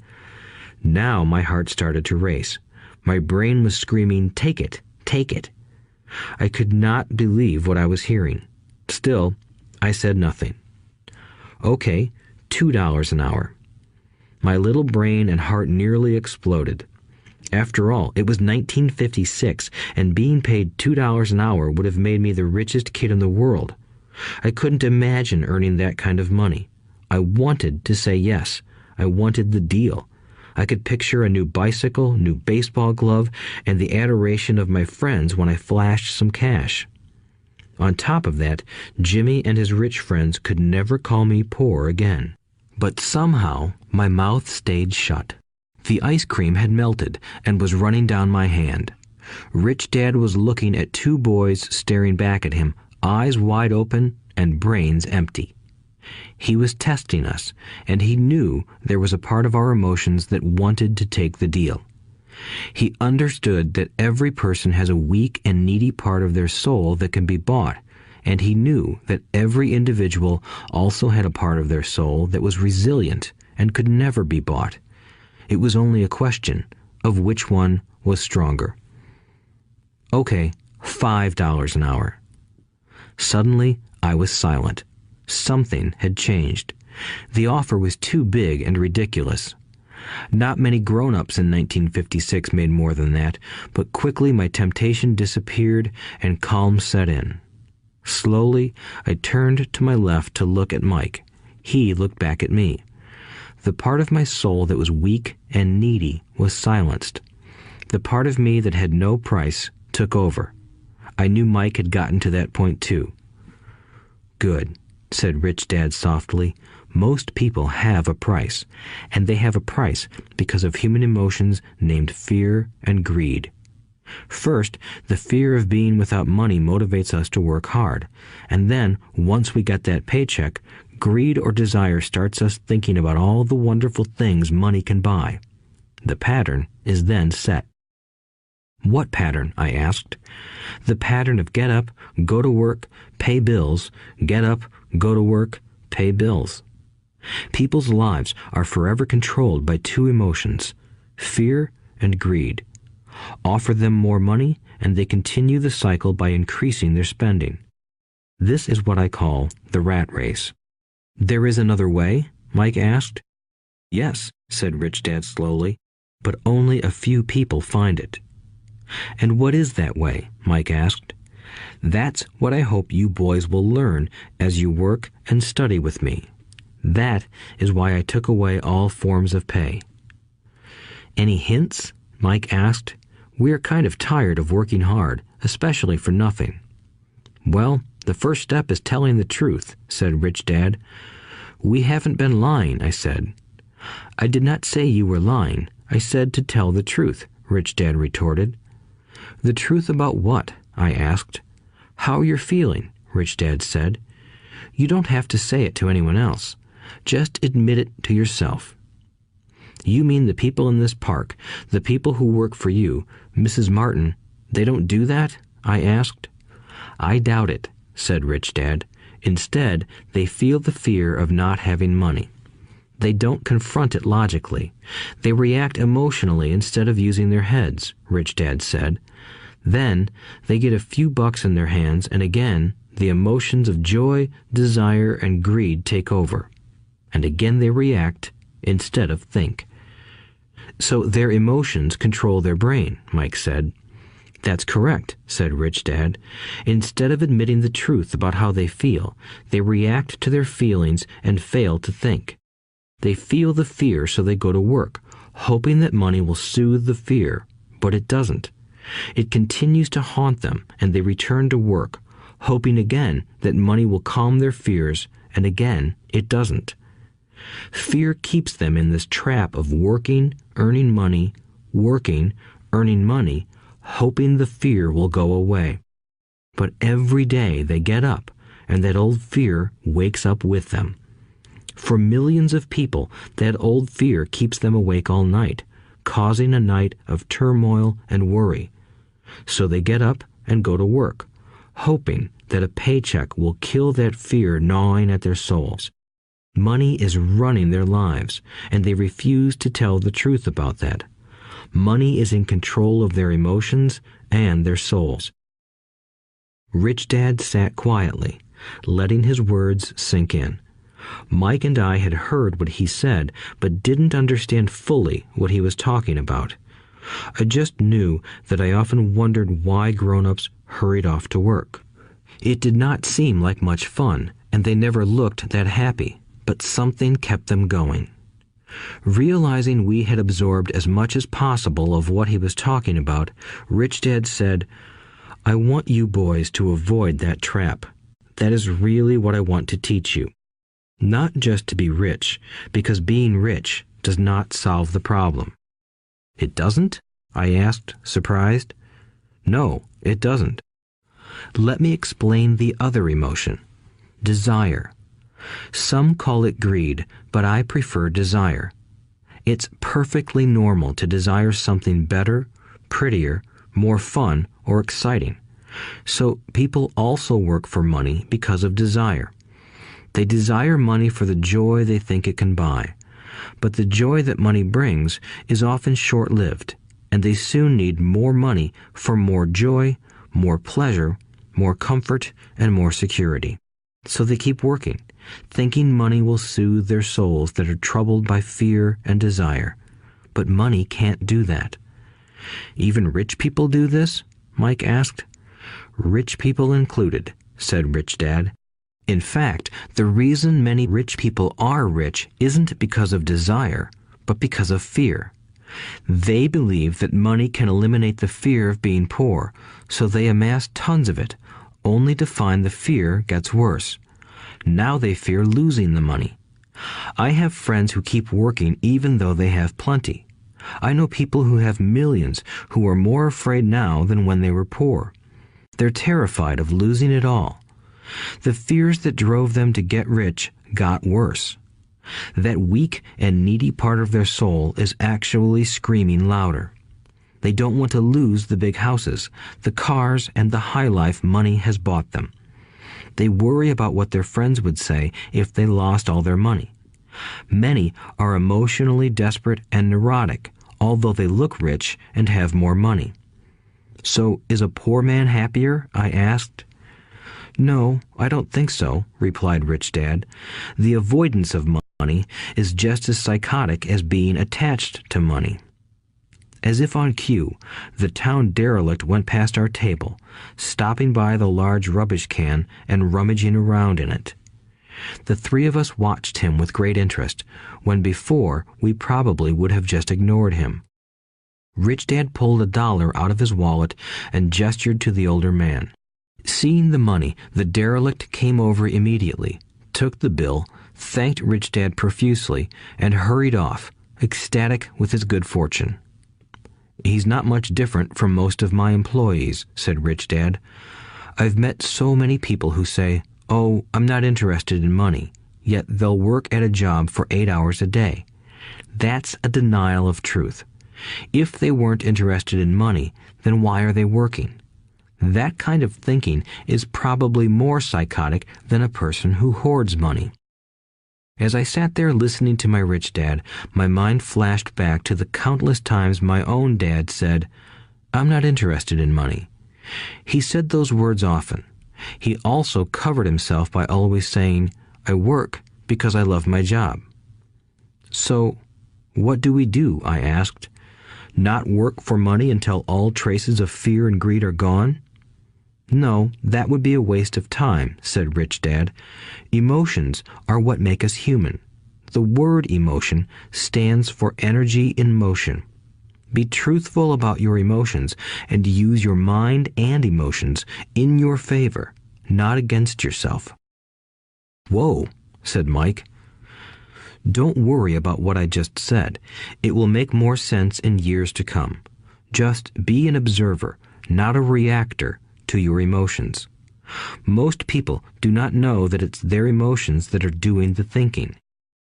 Now my heart started to race. My brain was screaming, "Take it, take it." I could not believe what I was hearing. Still, I said nothing. "Okay, $2 an hour." My little brain and heart nearly exploded. After all, it was 1956, and being paid $2 an hour would have made me the richest kid in the world. I couldn't imagine earning that kind of money. I wanted to say yes. I wanted the deal. I could picture a new bicycle, new baseball glove, and the adoration of my friends when I flashed some cash. On top of that, Jimmy and his rich friends could never call me poor again. But somehow, my mouth stayed shut. The ice cream had melted and was running down my hand. Rich Dad was looking at 2 boys staring back at him, eyes wide open and brains empty. He was testing us, and he knew there was a part of our emotions that wanted to take the deal. He understood that every person has a weak and needy part of their soul that can be bought, and he knew that every individual also had a part of their soul that was resilient and could never be bought. It was only a question of which one was stronger. "Okay, $5 an hour." Suddenly, I was silent. Something had changed. The offer was too big and ridiculous. Not many grown-ups in 1956 made more than that, but quickly my temptation disappeared and calm set in. Slowly, I turned to my left to look at Mike. He looked back at me. The part of my soul that was weak and needy was silenced. The part of me that had no price took over. I knew Mike had gotten to that point too. Good, said Rich Dad softly. Most people have a price, and they have a price because of human emotions named fear and greed. First, the fear of being without money motivates us to work hard, and then, once we get that paycheck, greed or desire starts us thinking about all the wonderful things money can buy. The pattern is then set. What pattern? I asked. The pattern of get up, go to work, pay bills, get up, go to work, pay bills. People's lives are forever controlled by two emotions, fear and greed. Offer them more money, and they continue the cycle by increasing their spending. This is what I call the rat race. There is another way? Mike asked. Yes, said Rich Dad slowly, but only a few people find it. And what is that way? Mike asked. That's what I hope you boys will learn as you work and study with me. That is why I took away all forms of pay. Any hints? Mike asked. We're kind of tired of working hard, especially for nothing. Well, the first step is telling the truth, said Rich Dad. We haven't been lying, I said. I did not say you were lying. I said to tell the truth, Rich Dad retorted. The truth about what? I asked. How you're feeling, Rich Dad said. You don't have to say it to anyone else. Just admit it to yourself. You mean the people in this park, the people who work for you, Mrs. Martin, they don't do that? I asked. I doubt it, said Rich Dad. Instead, they feel the fear of not having money. They don't confront it logically. They react emotionally instead of using their heads, Rich Dad said. Then, they get a few bucks in their hands, and again, the emotions of joy, desire, and greed take over. And again they react instead of think. So their emotions control their brain, Mike said. That's correct, said Rich Dad. Instead of admitting the truth about how they feel, they react to their feelings and fail to think. They feel the fear, so they go to work, hoping that money will soothe the fear, but it doesn't. It continues to haunt them, and they return to work, hoping again that money will calm their fears, and again it doesn't. Fear keeps them in this trap of working, earning money, working, earning money, hoping the fear will go away. But every day they get up, and that old fear wakes up with them. For millions of people, that old fear keeps them awake all night, causing a night of turmoil and worry. So they get up and go to work, hoping that a paycheck will kill that fear gnawing at their souls. Money is running their lives, and they refuse to tell the truth about that. Money is in control of their emotions and their souls. Rich Dad sat quietly, letting his words sink in. Mike and I had heard what he said, but didn't understand fully what he was talking about. I just knew that I often wondered why grown-ups hurried off to work. It did not seem like much fun, and they never looked that happy, but something kept them going. Realizing we had absorbed as much as possible of what he was talking about, Rich Dad said, I want you boys to avoid that trap. That is really what I want to teach you. Not just to be rich, because being rich does not solve the problem. It doesn't? I asked, surprised. No, it doesn't. Let me explain the other emotion, desire. Some call it greed, but I prefer desire. It's perfectly normal to desire something better, prettier, more fun, or exciting. So people also work for money because of desire. They desire money for the joy they think it can buy. But the joy that money brings is often short-lived, and they soon need more money for more joy, more pleasure, more comfort, and more security. So they keep working, thinking money will soothe their souls that are troubled by fear and desire. But money can't do that. Even rich people do this? Mike asked. Rich people included, said Rich Dad. In fact, the reason many rich people are rich isn't because of desire, but because of fear. They believe that money can eliminate the fear of being poor, so they amass tons of it, only to find the fear gets worse. Now they fear losing the money. I have friends who keep working even though they have plenty. I know people who have millions who are more afraid now than when they were poor. They're terrified of losing it all. The fears that drove them to get rich got worse. That weak and needy part of their soul is actually screaming louder. They don't want to lose the big houses, the cars, and the high life money has bought them. They worry about what their friends would say if they lost all their money. Many are emotionally desperate and neurotic, although they look rich and have more money. So, is a poor man happier? I asked. No, I don't think so, replied Rich Dad. The avoidance of money is just as psychotic as being attached to money. As if on cue, the town derelict went past our table, stopping by the large rubbish can and rummaging around in it. The three of us watched him with great interest, when before we probably would have just ignored him. Rich Dad pulled $1 out of his wallet and gestured to the older man. Seeing the money, the derelict came over immediately, took the bill, thanked Rich Dad profusely, and hurried off, ecstatic with his good fortune. He's not much different from most of my employees, said Rich Dad. I've met so many people who say, "Oh, I'm not interested in money," yet they'll work at a job for 8 hours a day. That's a denial of truth. If they weren't interested in money, then why are they working? That kind of thinking is probably more psychotic than a person who hoards money. As I sat there listening to my Rich Dad, my mind flashed back to the countless times my own dad said, "I'm not interested in money." He said those words often. He also covered himself by always saying, "I work because I love my job." So, what do we do? I asked. Not work for money until all traces of fear and greed are gone? No, that would be a waste of time, said Rich Dad. Emotions are what make us human. The word emotion stands for energy in motion. Be truthful about your emotions and use your mind and emotions in your favor, not against yourself. Whoa, said Mike. Don't worry about what I just said. It will make more sense in years to come. Just be an observer, not a reactor to your emotions. Most people do not know that it's their emotions that are doing the thinking.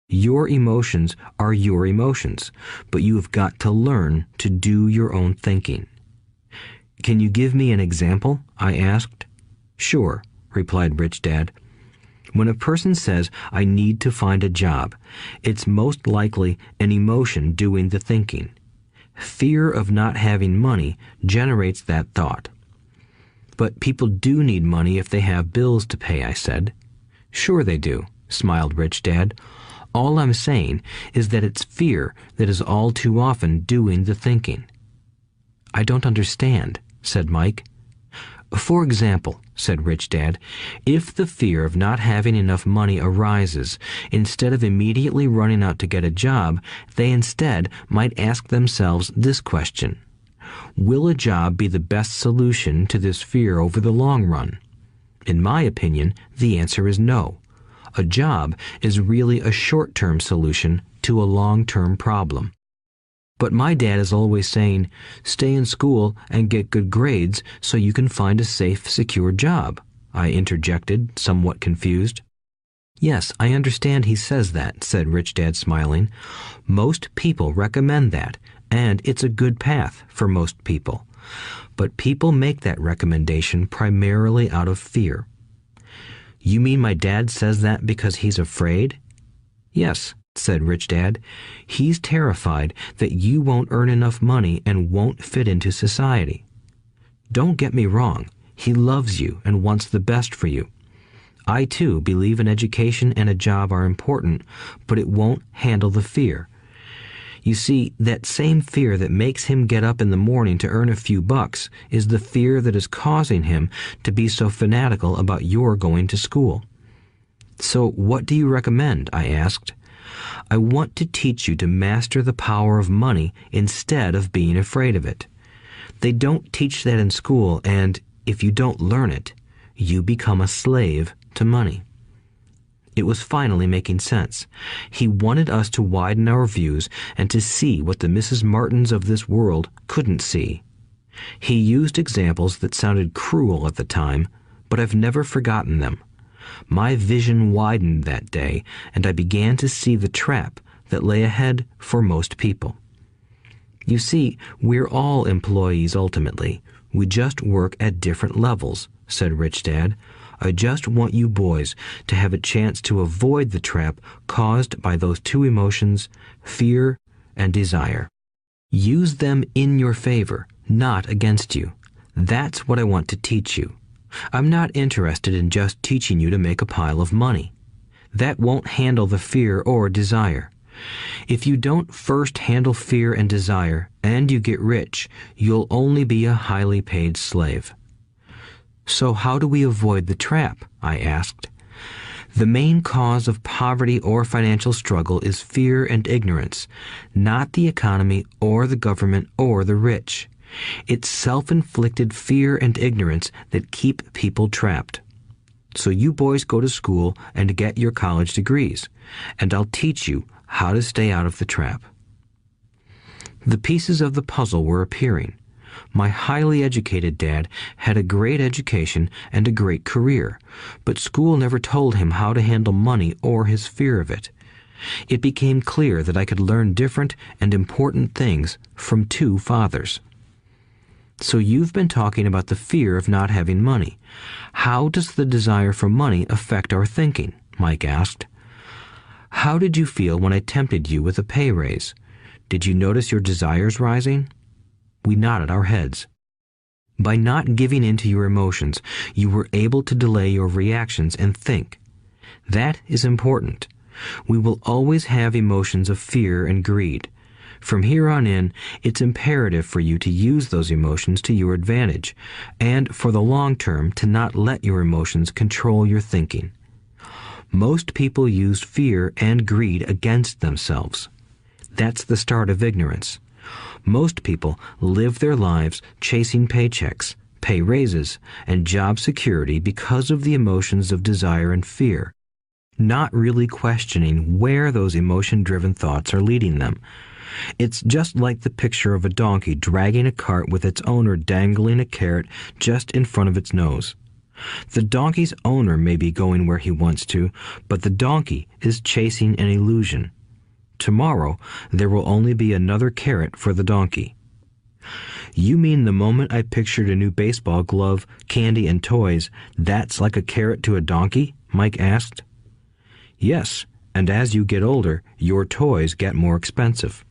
Your emotions are your emotions, but you have got to learn to do your own thinking. Can you give me an example? I asked. Sure, replied Rich Dad. When a person says, "I need to find a job," it's most likely an emotion doing the thinking. Fear of not having money generates that thought. But people do need money if they have bills to pay, I said. Sure they do, smiled Rich Dad. All I'm saying is that it's fear that is all too often doing the thinking. I don't understand, said Mike. For example, said Rich Dad, if the fear of not having enough money arises, instead of immediately running out to get a job, they instead might ask themselves this question. Will a job be the best solution to this fear over the long run? In my opinion, the answer is no. A job is really a short-term solution to a long-term problem. But my dad is always saying, stay in school and get good grades so you can find a safe, secure job, I interjected, somewhat confused. Yes, I understand he says that, said Rich Dad, smiling. Most people recommend that, and it's a good path for most people. But people make that recommendation primarily out of fear. You mean my dad says that because he's afraid? Yes, said Rich Dad. He's terrified that you won't earn enough money and won't fit into society. Don't get me wrong. He loves you and wants the best for you. I, too, believe an education and a job are important, but it won't handle the fear. You see, that same fear that makes him get up in the morning to earn a few bucks is the fear that is causing him to be so fanatical about your going to school. So what do you recommend? I asked. I want to teach you to master the power of money instead of being afraid of it. They don't teach that in school, and if you don't learn it, you become a slave to money." It was finally making sense. He wanted us to widen our views and to see what the Mrs. Martins of this world couldn't see. He used examples that sounded cruel at the time, but I've never forgotten them. My vision widened that day, and I began to see the trap that lay ahead for most people. You see, we're all employees ultimately. We just work at different levels, said Rich Dad. I just want you boys to have a chance to avoid the trap caused by those two emotions, fear and desire. Use them in your favor, not against you. That's what I want to teach you. I'm not interested in just teaching you to make a pile of money. That won't handle the fear or desire. If you don't first handle fear and desire, and you get rich, you'll only be a highly paid slave. So how do we avoid the trap? I asked. The main cause of poverty or financial struggle is fear and ignorance, not the economy or the government or the rich. It's self-inflicted fear and ignorance that keep people trapped. So you boys go to school and get your college degrees, and I'll teach you how to stay out of the trap. The pieces of the puzzle were appearing. My highly educated dad had a great education and a great career, but school never told him how to handle money or his fear of it. It became clear that I could learn different and important things from two fathers. So you've been talking about the fear of not having money. How does the desire for money affect our thinking? Mike asked. How did you feel when I tempted you with a pay raise? Did you notice your desires rising? We nodded our heads. By not giving in to your emotions, you were able to delay your reactions and think. That is important. We will always have emotions of fear and greed. From here on in, it's imperative for you to use those emotions to your advantage, and for the long term to not let your emotions control your thinking. Most people use fear and greed against themselves. That's the start of ignorance. Most people live their lives chasing paychecks, pay raises, and job security because of the emotions of desire and fear, not really questioning where those emotion-driven thoughts are leading them. It's just like the picture of a donkey dragging a cart with its owner dangling a carrot just in front of its nose. The donkey's owner may be going where he wants to, but the donkey is chasing an illusion. Tomorrow, there will only be another carrot for the donkey. You mean the moment I pictured a new baseball glove, candy, and toys, that's like a carrot to a donkey? Mike asked. Yes, and as you get older, your toys get more expensive.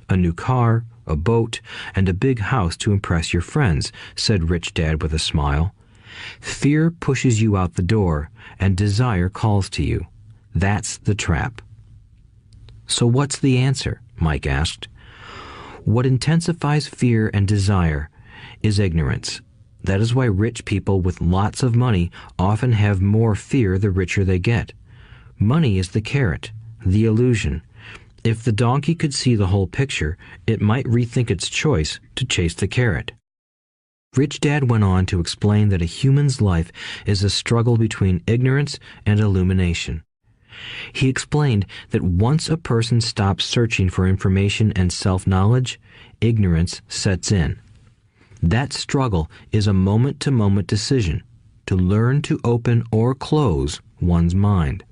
A new car, a boat, and a big house to impress your friends, said Rich Dad with a smile. Fear pushes you out the door, and desire calls to you. That's the trap. So what's the answer? Mike asked. What intensifies fear and desire is ignorance. That is why rich people with lots of money often have more fear the richer they get. Money is the carrot, the illusion. If the donkey could see the whole picture, it might rethink its choice to chase the carrot. Rich Dad went on to explain that a human's life is a struggle between ignorance and illumination. He explained that once a person stops searching for information and self-knowledge, ignorance sets in. That struggle is a moment-to-moment decision to learn to open or close one's mind.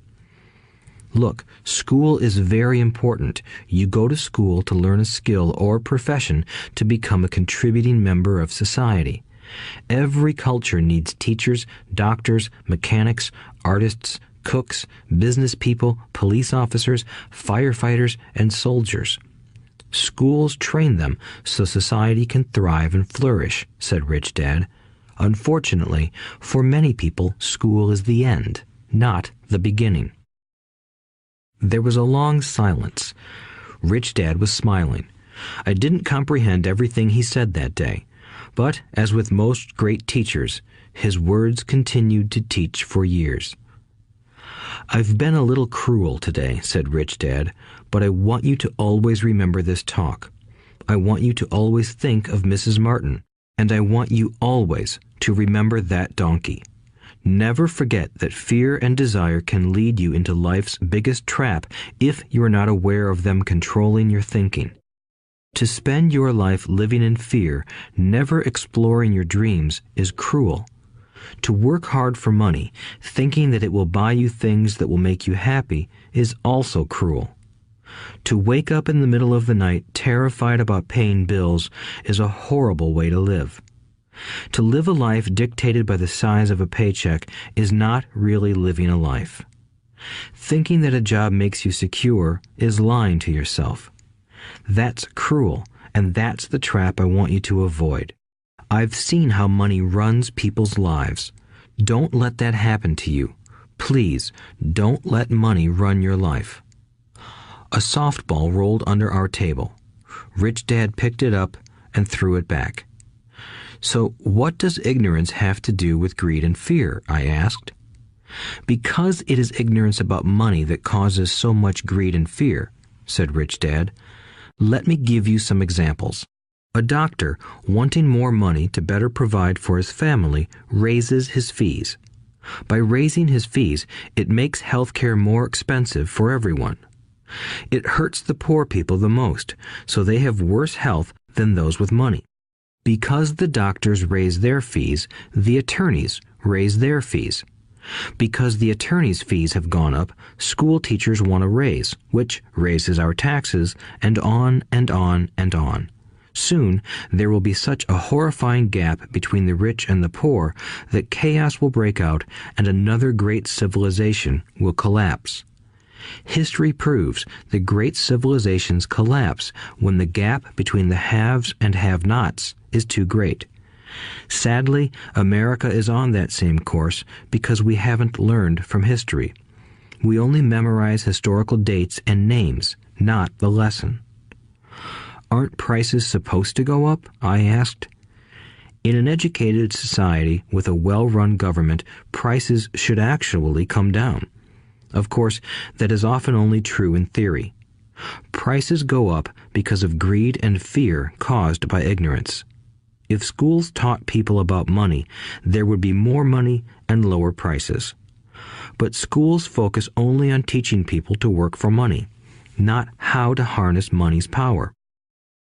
Look, school is very important. You go to school to learn a skill or profession to become a contributing member of society. Every culture needs teachers, doctors, mechanics, artists, cooks, business people, police officers, firefighters, and soldiers. Schools train them so society can thrive and flourish, said Rich Dad. Unfortunately, for many people, school is the end, not the beginning. There was a long silence. Rich Dad was smiling. I didn't comprehend everything he said that day, but, as with most great teachers, his words continued to teach for years. "I've been a little cruel today," said Rich Dad, "but I want you to always remember this talk. I want you to always think of Mrs. Martin, and I want you always to remember that donkey. Never forget that fear and desire can lead you into life's biggest trap if you are not aware of them controlling your thinking. To spend your life living in fear, never exploring your dreams, is cruel. To work hard for money, thinking that it will buy you things that will make you happy, is also cruel. To wake up in the middle of the night terrified about paying bills is a horrible way to live. To live a life dictated by the size of a paycheck is not really living a life. Thinking that a job makes you secure is lying to yourself. That's cruel, and that's the trap I want you to avoid. I've seen how money runs people's lives. Don't let that happen to you. Please, don't let money run your life." A softball rolled under our table. Rich Dad picked it up and threw it back. "So what does ignorance have to do with greed and fear?" I asked. "Because it is ignorance about money that causes so much greed and fear," said Rich Dad. "Let me give you some examples. A doctor, wanting more money to better provide for his family, raises his fees. By raising his fees, it makes healthcare more expensive for everyone. It hurts the poor people the most, so they have worse health than those with money. Because the doctors raise their fees, the attorneys raise their fees. Because the attorneys' fees have gone up, school teachers want a raise, which raises our taxes, and on and on and on. Soon, there will be such a horrifying gap between the rich and the poor that chaos will break out and another great civilization will collapse. History proves that great civilizations collapse when the gap between the haves and have-nots is too great. Sadly, America is on that same course because we haven't learned from history. We only memorize historical dates and names, not the lesson." "Aren't prices supposed to go up?" I asked. "In an educated society with a well-run government, prices should actually come down. Of course, that is often only true in theory. Prices go up because of greed and fear caused by ignorance. If schools taught people about money, there would be more money and lower prices. But schools focus only on teaching people to work for money, not how to harness money's power."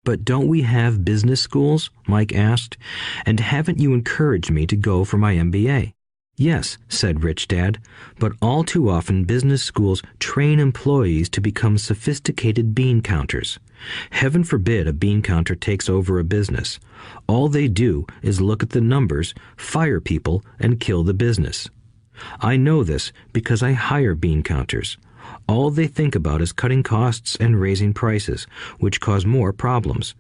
"But don't we have business schools?" Mike asked. "And haven't you encouraged me to go for my MBA?" "Yes," said Rich Dad, "but all too often business schools train employees to become sophisticated bean counters. Heaven forbid a bean counter takes over a business. All they do is look at the numbers, fire people, and kill the business. I know this because I hire bean counters. All they think about is cutting costs and raising prices, which cause more problems.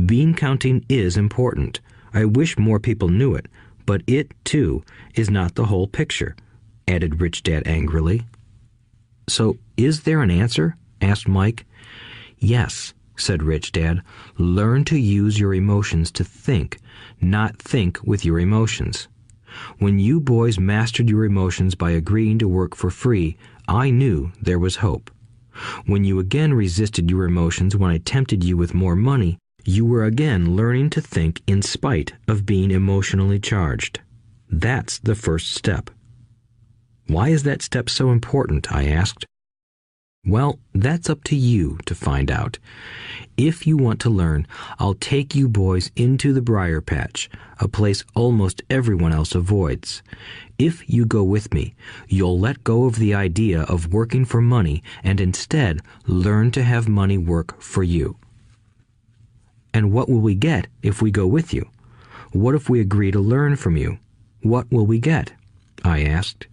Bean counting is important. I wish more people knew it, but it, too, is not the whole picture," added Rich Dad angrily. "So, is there an answer?" asked Mike. "Yes," said Rich Dad. "Learn to use your emotions to think, not think with your emotions. When you boys mastered your emotions by agreeing to work for free, I knew there was hope. When you again resisted your emotions when I tempted you with more money, you were again learning to think in spite of being emotionally charged. That's the first step." "Why is that step so important?" I asked. "Well, that's up to you to find out. If you want to learn, I'll take you boys into the briar patch, a place almost everyone else avoids. If you go with me, you'll let go of the idea of working for money and instead learn to have money work for you." "And what will we get if we go with you? What if we agree to learn from you? What will we get?" I asked.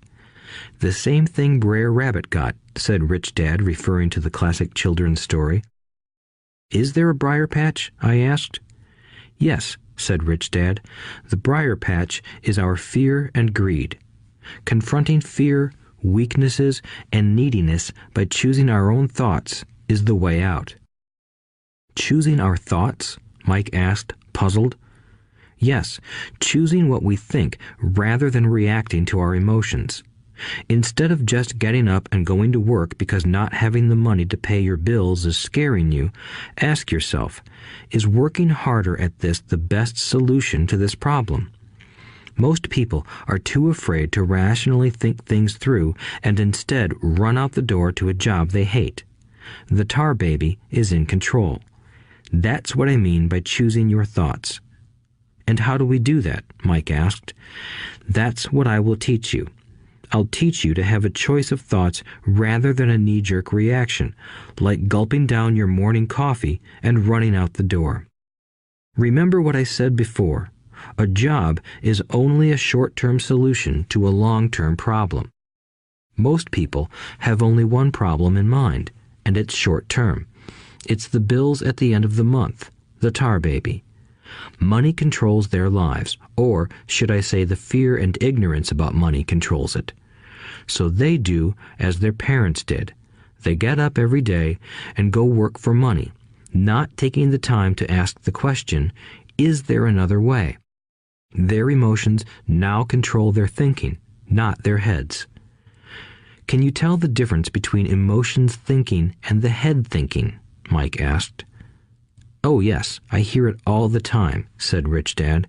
"The same thing Brer Rabbit got," said Rich Dad, referring to the classic children's story. "Is there a briar patch?" I asked. "Yes," said Rich Dad. "The briar patch is our fear and greed. Confronting fear, weaknesses, and neediness by choosing our own thoughts is the way out." "Choosing our thoughts?" Mike asked, puzzled. "Yes, choosing what we think rather than reacting to our emotions. Instead of just getting up and going to work because not having the money to pay your bills is scaring you, ask yourself, is working harder at this the best solution to this problem? Most people are too afraid to rationally think things through and instead run out the door to a job they hate. The tar baby is in control. That's what I mean by choosing your thoughts. And how do we do that? Mike asked. That's what I will teach you. I'll teach you to have a choice of thoughts rather than a knee-jerk reaction, like gulping down your morning coffee and running out the door. Remember what I said before. A job is only a short-term solution to a long-term problem. Most people have only one problem in mind, and it's short-term. It's the bills at the end of the month, the tar baby. Money controls their lives, or should I say the fear and ignorance about money controls it. So they do as their parents did. They get up every day and go work for money, not taking the time to ask the question, is there another way? Their emotions now control their thinking, not their heads. Can you tell the difference between emotions thinking and the head thinking? Mike asked. Oh yes, I hear it all the time, said Rich Dad.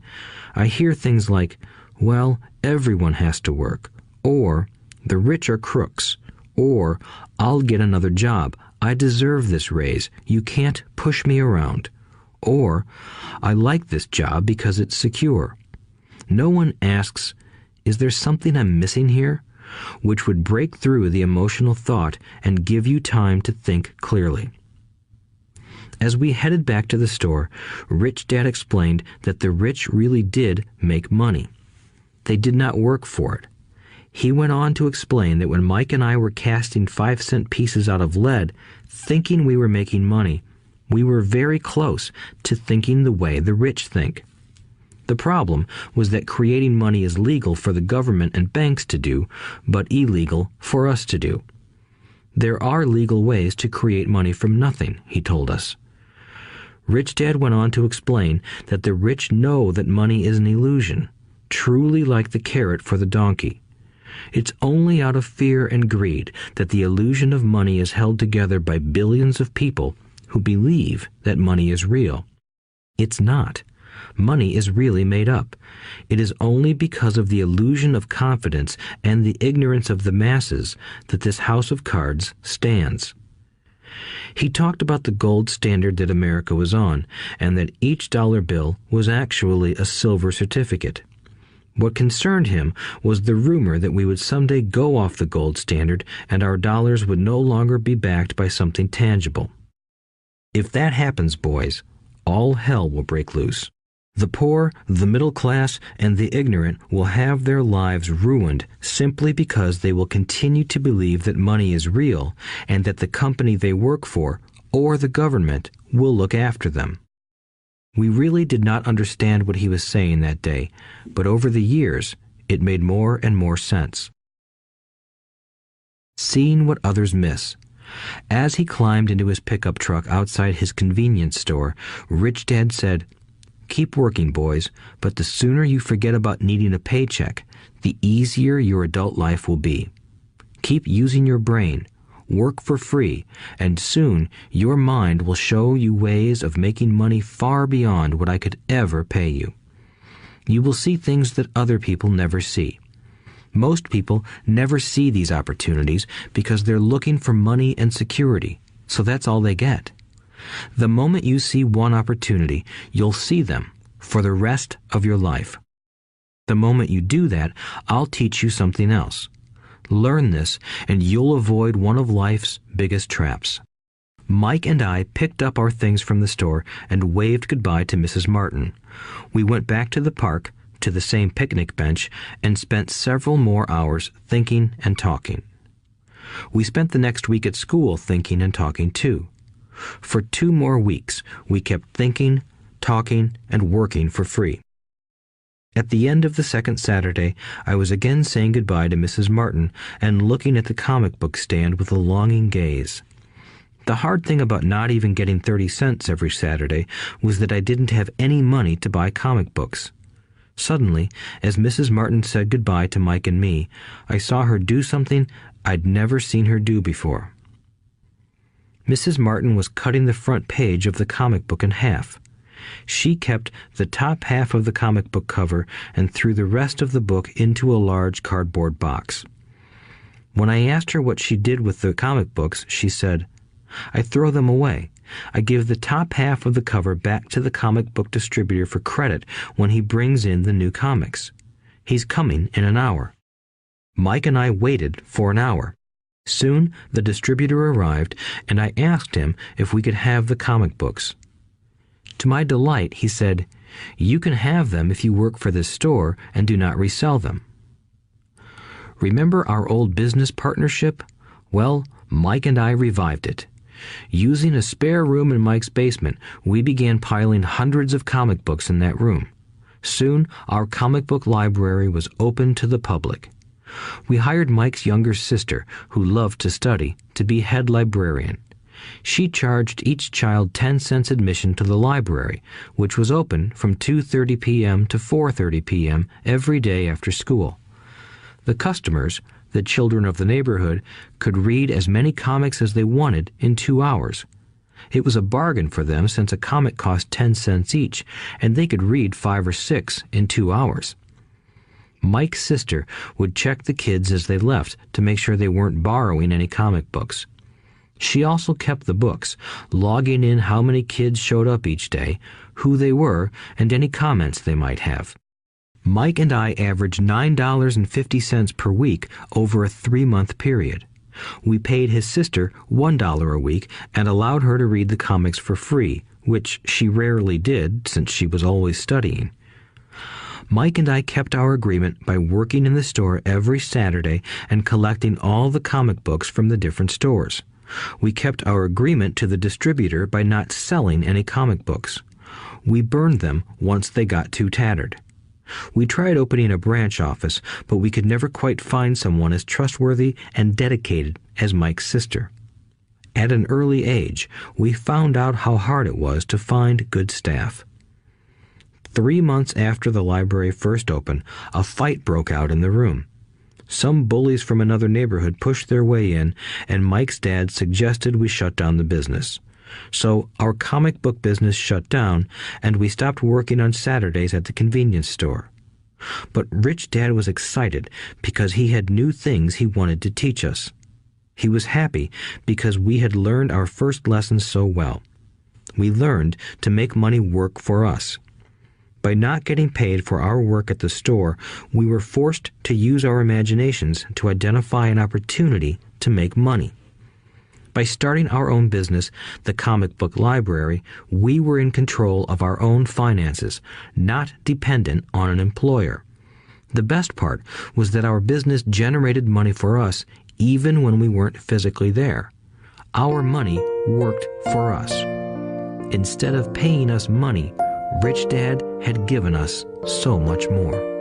I hear things like, well, everyone has to work, or the rich are crooks, or I'll get another job, I deserve this raise, you can't push me around, or I like this job because it's secure. No one asks, is there something I'm missing here? Which would break through the emotional thought and give you time to think clearly. As we headed back to the store, Rich Dad explained that the rich really did make money. They did not work for it. He went on to explain that when Mike and I were casting 5-cent pieces out of lead, thinking we were making money, we were very close to thinking the way the rich think. The problem was that creating money is legal for the government and banks to do, but illegal for us to do. There are legal ways to create money from nothing, he told us. Rich Dad went on to explain that the rich know that money is an illusion, truly like the carrot for the donkey. It's only out of fear and greed that the illusion of money is held together by billions of people who believe that money is real. It's not. Money is really made up. It is only because of the illusion of confidence and the ignorance of the masses that this house of cards stands. He talked about the gold standard that America was on, and that each dollar bill was actually a silver certificate. What concerned him was the rumor that we would someday go off the gold standard and our dollars would no longer be backed by something tangible. If that happens, boys, all hell will break loose. The poor, the middle class, and the ignorant will have their lives ruined simply because they will continue to believe that money is real and that the company they work for, or the government, will look after them. We really did not understand what he was saying that day, but over the years, it made more and more sense. Seeing what others miss. As he climbed into his pickup truck outside his convenience store, Rich Dad said, "Keep working, boys, but the sooner you forget about needing a paycheck, the easier your adult life will be. Keep using your brain, work for free, and soon your mind will show you ways of making money far beyond what I could ever pay you. You will see things that other people never see. Most people never see these opportunities because they're looking for money and security, so that's all they get. The moment you see one opportunity, you'll see them for the rest of your life. The moment you do that, I'll teach you something else. Learn this, and you'll avoid one of life's biggest traps." Mike and I picked up our things from the store and waved goodbye to Mrs. Martin. We went back to the park, to the same picnic bench, and spent several more hours thinking and talking. We spent the next week at school thinking and talking too. For 2 more weeks, we kept thinking, talking, and working for free. At the end of the second Saturday, I was again saying goodbye to Mrs. Martin and looking at the comic book stand with a longing gaze. The hard thing about not even getting 30 cents every Saturday was that I didn't have any money to buy comic books. Suddenly, as Mrs. Martin said goodbye to Mike and me, I saw her do something I'd never seen her do before. Mrs. Martin was cutting the front page of the comic book in half. She kept the top half of the comic book cover and threw the rest of the book into a large cardboard box. When I asked her what she did with the comic books, she said, "I throw them away. I give the top half of the cover back to the comic book distributor for credit when he brings in the new comics. He's coming in an hour." Mike and I waited for an hour. Soon the distributor arrived, and I asked him if we could have the comic books. To my delight, he said, "You can have them if you work for this store and do not resell them." Remember our old business partnership? Well, Mike and I revived it. Using a spare room in Mike's basement, we began piling hundreds of comic books in that room. Soon, our comic book library was open to the public. We hired Mike's younger sister, who loved to study, to be head librarian. She charged each child 10 cents admission to the library, which was open from 2:30 p.m. to 4:30 p.m. every day after school. The customers, the children of the neighborhood, could read as many comics as they wanted in 2 hours. It was a bargain for them since a comic cost 10 cents each, and they could read 5 or 6 in 2 hours. Mike's sister would check the kids as they left to make sure they weren't borrowing any comic books. She also kept the books, logging in how many kids showed up each day, who they were, and any comments they might have. Mike and I averaged $9.50 per week over a 3-month period. We paid his sister $1 a week and allowed her to read the comics for free, which she rarely did since she was always studying. Mike and I kept our agreement by working in the store every Saturday and collecting all the comic books from the different stores. We kept our agreement to the distributor by not selling any comic books. We burned them once they got too tattered. We tried opening a branch office, but we could never quite find someone as trustworthy and dedicated as Mike's sister. At an early age, we found out how hard it was to find good staff. 3 months after the library first opened, a fight broke out in the room. Some bullies from another neighborhood pushed their way in, and Mike's dad suggested we shut down the business. So our comic book business shut down, and we stopped working on Saturdays at the convenience store. But Rich Dad was excited because he had new things he wanted to teach us. He was happy because we had learned our first lessons so well. We learned to make money work for us. By not getting paid for our work at the store, we were forced to use our imaginations to identify an opportunity to make money. By starting our own business, the comic book library, we were in control of our own finances, not dependent on an employer. The best part was that our business generated money for us even when we weren't physically there. Our money worked for us. Instead of paying us money, Rich Dad had given us so much more.